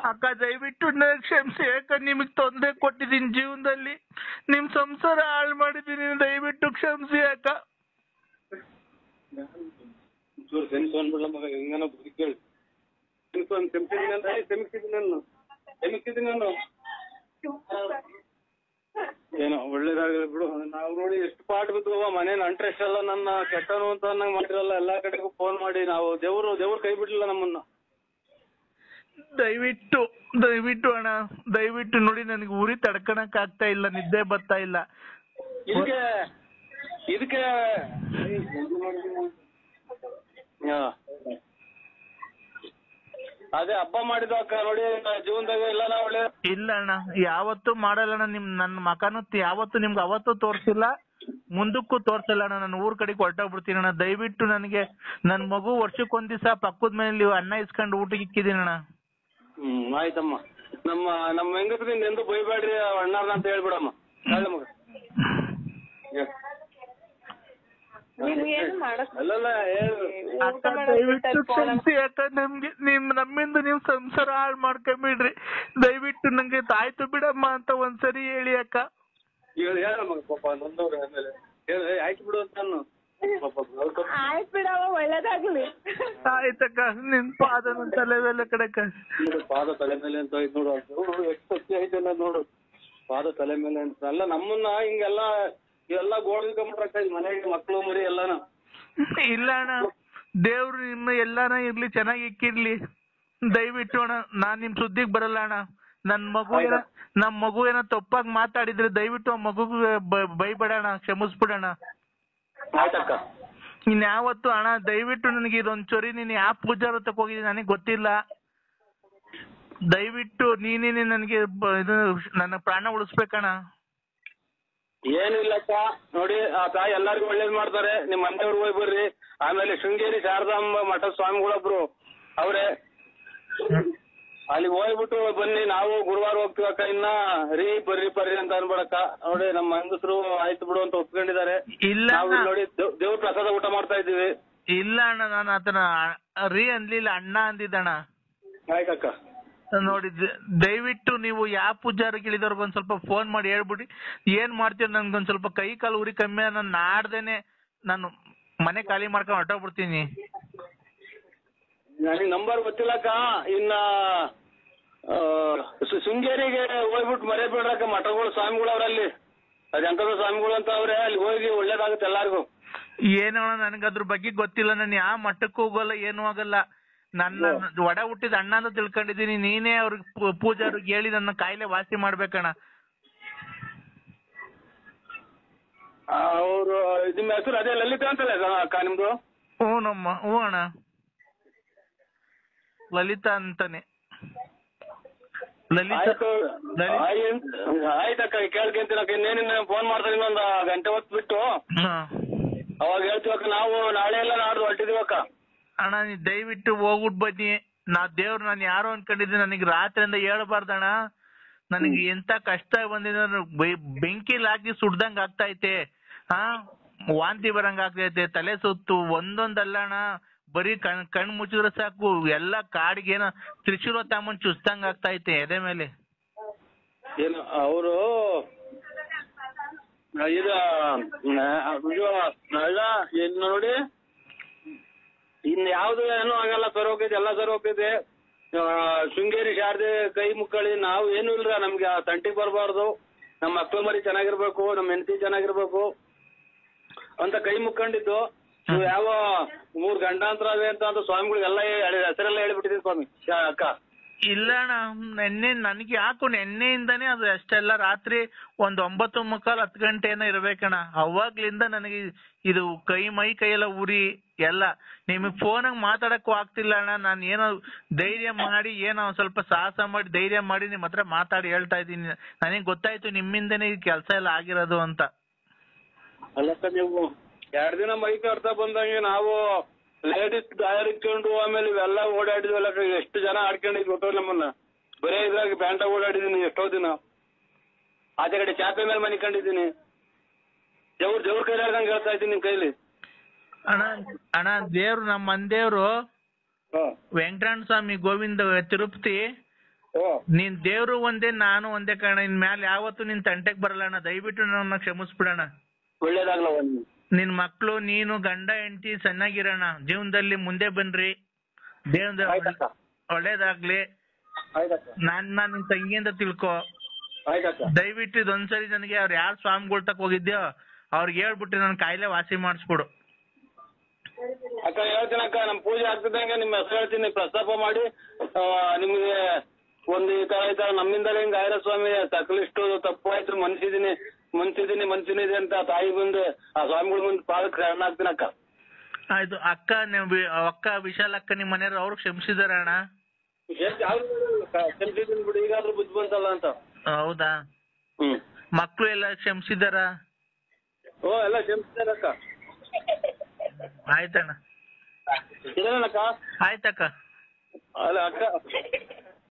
ಅಕ್ಕ ದಯವಿಟ್ಟು ನನ್ನ ಕ್ಷಮಿಸಿ. ಯಾಕಂದ್ರೆ ನಿಮಗ್ ತೊಂದರೆ ಕೊಟ್ಟಿದ್ದೀನಿ ಜೀವನದಲ್ಲಿ, ನಿಮ್ ಸಂಸಾರ ಹಾಳು ಮಾಡಿದ್ದೀನಿ, ದಯವಿಟ್ಟು ಕ್ಷಮಿಸಿ ಅಕ್ಕ. ಏನೋ ಒಳ್ಳೇದಾಗಲಿ ಬಿಡು. ನಾವು ನೋಡಿ ಎಷ್ಟು ಪಾಠ ಬಿದ್ದು ಮನೆ ಇಂಟ್ರೆಸ್ಟ್ ಎಲ್ಲ ನನ್ನ ಕೆಟ್ಟನು ಅಂತ ಅನ್ನಂಗ್ ಮಾಡಿರಲ್ಲ. ಎಲ್ಲಾ ಕಡೆಗೂ ಫೋನ್ ಮಾಡಿ ನಾವು ದೇವ್ರು ಕೈ ಬಿಡ್ಲಿಲ್ಲ ನಮ್ಮನ್ನ. ದಯವಿಟ್ಟು ಅಣ್ಣ, ದಯವಿಟ್ಟು ನೋಡಿ, ನನಗೆ ಉರಿ ತಡ್ಕಣಕ್ ಆಗ್ತಾ ಇಲ್ಲ, ನಿದ್ದೆ ಬರ್ತಾ ಇಲ್ಲ. ಇದಕ್ಕೆ ಅದೇ ಹಬ್ಬ ಮಾಡಿದ ಅಕ್ಕ ನೋಡಿ ಜೀವನದಾಗ ಎಲ್ಲ ನಾವು ಒಳ್ಳೆ ಇಲ್ಲ ಅಣ್ಣ, ಯಾವತ್ತೂ ಮಾಡಲ್ಲ ಅಣ್ಣ. ನನ್ನ ಮಕನು ಯಾವತ್ತು ನಿಮ್ಗೆ ಅವತ್ತು ತೋರ್ಸಿಲ್ಲ, ಮುಂದಕ್ಕೂ ತೋರ್ಸಲ್ಲ ಅಣ್ಣ. ನಾನು ಊರ್ ಕಡೆಗೆ ಹೊರಟೋಗ್ಬಿಡ್ತೀನಿ ಅಣ್ಣ. ದಯವಿಟ್ಟು ನನಗೆ ನನ್ ಮಗು ವರ್ಷಕ್ಕೊಂದ್ ದಿವಸ ಪಕ್ಕದ ಮನೇಲಿ ಅನ್ನ ಇಸ್ಕೊಂಡು ಊಟಕ್ಕೆ ಇಕ್ಕಿದೀನಿ ಅಣ್ಣ. ಆಯ್ತಮ್ಮ. ನಮ್ಮ ಹೆಂಗಸ್ರಿಂದ ಎಂದು ಬೈಬೇಡ್ರಿ ಅಣ್ಣಾರ್ನ ಅಂತ ಹೇಳ್ಬಿಡಮ್ಮ. ಮಗ ನಮ್ಮಿಂದ ನೀವು ಸಂಸಾರ ಹಾಳು ಮಾಡ್ಕೊಂಬಿಡ್ರಿ. ದಯವಿಟ್ಟು ನಂಗೆ ತಾಯ್ತು ಬಿಡಮ್ಮ ಅಂತ ಒಂದ್ಸರಿ ಹೇಳಿ ಅಕ್ಕ. ಹೇಳಮ್ಮ ಪಾಪ ನೊಂದವ್ರೆ. ಆಮೇಲೆ ಆಯ್ತು ಬಿಡು ಅಂತ ಆಯ್ತು ಬಿಡವ, ಒಳ್ಳೇದಾಗ್ಲಿ. ಆಯ್ತಕ್ಕ, ನಿನ್ ಪಾದನ ತಲೆ ಮೇಲೆ ಕಡೆಕ. ಪಾದ ತಲೆ ಮೇಲೆ ಅಂತ ಆಯ್ತು ನೋಡು. ಎಷ್ಟು ಸತ್ಯ ಐತೆಲ್ಲ ನೋಡು. ಪಾದ ತಲೆ ಮೇಲೆ ಅಂತ ಅಲ್ಲ, ನಮ್ಮನ್ನ ಹಿಂಗೆಲ್ಲ ಇವೆಲ್ಲ ಗೋಳ್ಕೊಂಡ್ಬಿಟ್ರಕ್ಕ ಮನೆಗೆ ಮಕ್ಳು ಮರಿ ಎಲ್ಲಾನ. ಇಲ್ಲ ಅಣ್ಣ, ದೇವ್ರು ನಿಮ್ಮ ಎಲ್ಲಾನ ಇರ್ಲಿ, ಚೆನ್ನಾಗಿ ಇಕ್ಕಿರ್ಲಿ. ದಯವಿಟ್ಟು ಅಣ್ಣ, ನಾನ್ ನಿಮ್ ಸುದ್ದಿಗ್ ಬರಲ್ಲ ಅಣ್ಣ. ನಮ್ ಮಗು ಏನೋ ತಪ್ಪಾಗಿ ಮಾತಾಡಿದ್ರೆ ದಯವಿಟ್ಟು ಆ ಮಗುಗೆ ಬೈಬೇಡಣ, ಕ್ಷಮಿಸ್ಬಿಡಣ. ಆಯ್ತಕ್ಕ. ಇನ್ಯಾವತ್ತು ಅಣ್ಣ ದಯವಿಟ್ಟು ನನಗೆ ಇದೊಂದ್ ಚೊರಿ, ನೀನ್ ಯಾವ ಪೂಜಾರ ತಕ ಹೋಗಿದ್ದೀನಿ ನನಗೆ ಗೊತ್ತಿಲ್ಲ. ದಯವಿಟ್ಟು ನೀನೇನೆ ನನಗೆ ಇದು ನನ್ನ ಪ್ರಾಣ ಉಳಿಸ್ಬೇಕಣ್ಣ. ಏನಿಲ್ಲಕ್ಕ ನೋಡಿ, ಆ ತಾಯಿ ಎಲ್ಲರಿಗೂ ಒಳ್ಳೇದ್ ಮಾಡ್ತಾರೆ. ನಿಮ್ ಮನೆಯವ್ರಿಗೆ ಹೋಗಿ ಬರ್ರಿ. ಆಮೇಲೆ ಶೃಂಗೇರಿ ಶಾರದಾಂಬ ಮಠ ಸ್ವಾಮಿಗಳೊಬ್ರು ಅವ್ರೆ, ಅಲ್ಲಿಗೆ ಹೋಗ್ಬಿಟ್ಟು ಬನ್ನಿ. ನಾವು ಗುರುವಾರ ಹೋಗ್ತೀವಕ್ಕ. ಇನ್ನ ಬರ್ರಿ ಅಂತ ಅನ್ಬೇಡಕ್ಕ. ನೋಡಿ ನಮ್ಮ ಹೆಂಗಸರು ಆಯ್ತು ಬಿಡು ಅಂತ ಒಪ್ಕೊಂಡಿದ್ದಾರೆ. ನಾವು ನೋಡಿ ದೇವ್ರ ಪ್ರಸಾದ ಊಟ ಮಾಡ್ತಾ ಇದ್ದೀವಿ. ಇಲ್ಲ ಅಣ್ಣ, ನಾನು ಆತನ ಅನ್ಲಿಲ್ಲ, ಅಣ್ಣ ಅಂದಿದ್ದಣ್ಣ. ಆಯ್ತಕ್ಕ. ನೋಡಿ ದಯವಿಟ್ಟು ನೀವು ಯಾವ ಪೂಜಾರಿಗೆ ಇಳಿದವ್ರಿಗೆ ಒಂದ್ ಸ್ವಲ್ಪ ಫೋನ್ ಮಾಡಿ ಹೇಳ್ಬಿಡಿ ಏನ್ ಮಾಡ್ತೀರ. ನನ್ಗೊಂದ್ ಸ್ವಲ್ಪ ಕೈ ಕಾಲು ಉರಿ ಕಮ್ಮಿ, ನಾನು ನಾಡ್ದೇನೆ ನಾನು ಮನೆ ಖಾಲಿ ಮಾಡ್ಕೊಂಡು ಹೊರಟೋಗ್ಬಿಡ್ತೀನಿ. ನನಗೆ ನಂಬರ್ ಗೊತ್ತಿಲ್ಲಕ್ಕ. ಇನ್ನ ಶೃಂಗೇರಿಗೆ ಹೋಗ್ಬಿಟ್ಟು ಮರೆಯಬೇಡ್ರಕ್ಕ. ಮಠಗಳು ಸ್ವಾಮಿಗಳು ಅವ್ರಲ್ಲಿ, ಅದೆಂತದ ಸ್ವಾಮಿಗಳು ಅಂತ ಅವ್ರೆ, ಅಲ್ಲಿ ಹೋಗಿ ಒಳ್ಳೇದಾಗುತ್ತೆ ಎಲ್ಲಾರ್ಗು. ಏನೋ ನನಗೆ ಅದ್ರ ಬಗ್ಗೆ ಗೊತ್ತಿಲ್ಲ. ನಾನು ಯಾವ ಮಠಕ್ಕೂ ಹೋಗಲ್ಲ, ಏನೂ ಆಗಲ್ಲ. ನನ್ನ ಒಡ ಹುಟ್ಟಿದ ಅಣ್ಣ ಅಂತ ತಿಳ್ಕೊಂಡಿದೀನಿ. ನೀನೇ ಅವ್ರಿಗೆ ಪೂಜಾರಿಗೆ ಹೇಳಿ ನನ್ನ ಕಾಯಿಲೆ ವಾಸಿ ಮಾಡ್ಬೇಕಣ್ಣ. ಅವರು ನಿಮ್ಮ ಹೆಸರು ಅದೇ ಲಲಿತಾ ಅಂತಲ್ಲ ಅಕ್ಕ ನಿಮ್ದು? ಹ್ಞೂ ಅಣ್ಣ, ಲಲಿತಾ ಅಂತಾನೆ. ಆಯ್ತಕ್ಕ, ಕೇಳ್ಕೊಂತೀನಕ್ಕ. ಇನ್ನೇನಿನ್ನ ಫೋನ್ ಮಾಡ್ತಾರೆ ಇನ್ನೊಂದು ಗಂಟೆ ಹೊತ್ತು ಬಿಟ್ಟು. ಅವಾಗ ಹೇಳ್ತೀವಕ್ಕ. ನಾವು ನಾಳೆ ಎಲ್ಲ ನಾಡ್ದು ಹೊರಟಿದೀವಕ್ಕ. ಅಣ್ಣ ನೀ ದಯವಿಟ್ಟು ಹೋಗ್ಬಿಟ್ಟು ಬನ್ನಿ. ದೇವ್ರು ನಾನು ಯಾರೋ ಅನ್ಕೊಂಡಿದ್ದೀನಿ, ನನಗೆ ರಾತ್ರಿಯಿಂದ ಹೇಳ್ಬಾರ್ದಣ್ಣ. ನನಗೆ ಎಂತ ಕಷ್ಟ ಬಂದಿದೆ, ಬೆಂಕಿಲ್ ಹಾಕಿ ಸುಡ್ದಂಗ್ ಆಗ್ತೈತೆ. ವಾಂತಿ ಬರಂಗ್ ಆಗ್ತೈತೆ, ತಲೆ ಸುತ್ತು ಒಂದೊಂದಲ್ಲ ಅಣ್ಣ. ಬರೀ ಕಣ್ ಮುಚ್ಚಿದ್ರೆ ಸಾಕು ಎಲ್ಲ ಕಾಡಿಗೆ ಏನೋ ತ್ರಿಶೂಲ ತಮ್ಮನ್ ಚುಸ್ತಂಗ್ ಆಗ್ತೈತೆ ಎದೆ ಮೇಲೆ. ಏನು ಅವರು ಇದು ನೋಡಿ, ಇನ್ ಯಾವ್ದು ಏನೂ ಆಗಲ್ಲ, ಸರ್ ಹೋಗಿದೆ, ಎಲ್ಲ ಸರ್ ಹೋಗಿದೆ. ಶೃಂಗೇರಿ ಶಾರದೆ ಕೈ ಮುಕ್ಕಳಿ, ನಾವು ಏನು ಇಲ್ರ, ನಮ್ಗೆ ಆ ತಂಟಿಗೆ ಬರಬಾರ್ದು. ನಮ್ಮ ಮಕ್ಕಳು ಮರಿ ಚೆನ್ನಾಗಿರ್ಬೇಕು, ನಮ್ಮ ಹೆಂಡತಿ ಚೆನ್ನಾಗಿರ್ಬೇಕು ಅಂತ ಕೈ ಮುಕ್ಕೊಂಡಿದ್ದು. ನೀವು ಯಾವ 3 ಗಂಡಾಂತರ ಅವೆ ಅಂತ ಸ್ವಾಮಿಗಳಿಗೆಲ್ಲ ಹೆಸರೆಲ್ಲ ಹೇಳ್ಬಿಟ್ಟಿದ್ದೀವಿ ಸ್ವಾಮಿ ಅಕ್ಕ. ಇಲ್ಲ ಅಣ್ಣ, ನನಗೆ ಯಾಕೋ ನೆನ್ನೆಯಿಂದಾನೇ ಅದು ಅಷ್ಟೆಲ್ಲ. ರಾತ್ರಿ 9:45 10 ಗಂಟೆ ಏನೋ ಇರ್ಬೇಕಣ್ಣ. ಅವಾಗ್ಲಿಂದ ನನಗೆ ಇದು ಮೈ ಕೈಯೆಲ್ಲ ಉರಿ ಎಲ್ಲ. ನಿಮಗ್ ಫೋನಾಗ ಮಾತಾಡಕ್ಕೂ ಆಗ್ತಿಲ್ಲ ಅಣ್ಣ. ನಾನು ಏನೋ ಧೈರ್ಯ ಮಾಡಿ, ಏನೋ ಸ್ವಲ್ಪ ಸಾಹಸ ಮಾಡಿ ಧೈರ್ಯ ಮಾಡಿ ನಿಮ್ ಹತ್ರ ಮಾತಾಡಿ ಹೇಳ್ತಾ ಇದ್ದೀನಿ. ನನಗೆ ಗೊತ್ತಾಯ್ತು ನಿಮ್ಮಿಂದನೇ ಈ ಕೆಲಸ ಎಲ್ಲ ಆಗಿರೋದು ಅಂತ. ಅಲ್ಲಕ್ಕ, ನೀವು 2 ದಿನ ಮೈ ಕಟ್ತಾ ಬಂದಂಗೆ ನಾವು ಲೇಡೀಸ್ ದಾಯರ್ ಇಟ್ಕೊಂಡು ಆಮೇಲೆ ಇವೆಲ್ಲ ಓಡಾಡಿದ್ವಲ್ಲ. ಎಷ್ಟು ಜನ ಆಡ್ಕೊಂಡಿದ್ ಗೊತ್ತೋ ನಮ್ಮನ್ನ. ಬರೇ ಇದ್ರಾಗ ಪ್ಯಾಂಟ ಓಡಾಡಿದೀನಿ ಎಷ್ಟೋ ದಿನ. ಆಚೆ ಕಡೆ ಚಾಪೆ ಮೇಲೆ ಮನಿಕೊಂಡಿದ್ದೀನಿ. ದೇವ್ರ ಕೈಲಿ ಹೇಳ್ದಂಗೆ ಹೇಳ್ತಾ ಇದ್ದೀನಿ ನಿಮ್ ಕೈಲಿ. ಅಣ್ಣ ದೇವ್ರು, ನಮ್ಮ ಮನೆ ದೇವ್ರು ವೆಂಕಟರಮಣ ಸ್ವಾಮಿ ಗೋವಿಂದ ತಿರುಪತಿ ನೀನ್ ದೇವ್ರು ಒಂದೇ ನಾನು ಒಂದೇ ಕಾರಣ ಇನ್ ಮ್ಯಾಲ ಯಾವತ್ತು ನಿನ್ ತಂಟೆಗ್ ಬರಲ್ಲ ಅಣ್ಣ. ದಯವಿಟ್ಟು ನನ್ನ ಕ್ಷಮಿಸ್ಬಿಡಣ. ಒಳ್ಳೇದಾಗ್ಲ. ನಿನ್ ಮಕ್ಳು ನೀನು ಗಂಡ ಹೆಂಡತಿ ಚೆನ್ನಾಗಿರೋಣ, ಜೀವನದಲ್ಲಿ ಮುಂದೆ ಬನ್ರಿ, ದೇವ್ರ ಒಳ್ಳೇದಾಗ್ಲಿ. ನನ್ನ ನಿನ್ ತಂಗಿ ಅಂತ ತಿಳ್ಕೊ. ದಯವಿಟ್ಟು ಇದೊಂದ್ಸರಿ ನನಗೆ ಅವ್ರು ಯಾರು ಸ್ವಾಮಿಗಳ ತಕ ಹೋಗಿದ್ಯೋ ಅವ್ರಿಗೆ ಹೇಳ್ಬಿಟ್ಟು ನನ್ ಕಾಯಿಲೆ ವಾಸಿ ಮಾಡಿಸ್ಬಿಡು. ಅಕ್ಕ ಹೇಳ್ತೀನಿ ಅಕ್ಕ, ನಮ್ ಪೂಜೆ ಆಗ್ತಿದ್ದಂಗೆ ನಿಮ್ಮ ಹೆಸರು ಹೇಳ್ತೀನಿ, ಪ್ರಸ್ತಾಪ ಮಾಡಿ ನಿಮ್ಗೆ ಒಂದು ಈ ತರ ನಮ್ಮಿಂದಲೇ ಹಿಂಗ ಆಯ್ರ ಸ್ವಾಮಿ ತಕ್ಕಲಿಷ್ಟು ತಪ್ಪು ಆಯ್ತು, ಮನ್ಸಿನಿದೆ ಅಂತ ತಾಯಿ ಮುಂದೆ ಆ ಸ್ವಾಮಿಗಳ ಮುಂದೆ ಪಾದಕ್ಕೆ ಶರಣ ಆಗ್ತೀನಿ ಅಕ್ಕ. ಆಯ್ತು ಅಕ್ಕ, ಅಕ್ಕ ವಿಶಾಲ್ ಅಕ್ಕ ನಿಮ್ ಮನೆಯವ್ರು ಅವ್ರು ಕ್ಷಮಿಸಿದಾರ ಅಣ್ಣ? ಕ್ಷಮಿಸಿದ್ದೀನಿ ಬಿಡಿ, ಈಗಾದ್ರೂ ಬುದ್ಧಿ ಬಂತಲ್ಲ ಅಂತ. ಹೌದಾ? ಮಕ್ಳು ಎಲ್ಲ ಕ್ಷಮಿಸಿದಾರ? ಎಲ್ಲ ಕ್ಷಮಿಸಿದಾರಕ್ಕ. ಆಯ್ತಣ್ಣ. ಇದೇನಕ್ಕ? ಆಯ್ತಕ್ಕ. ಅಲ್ಲ ಅಕ್ಕ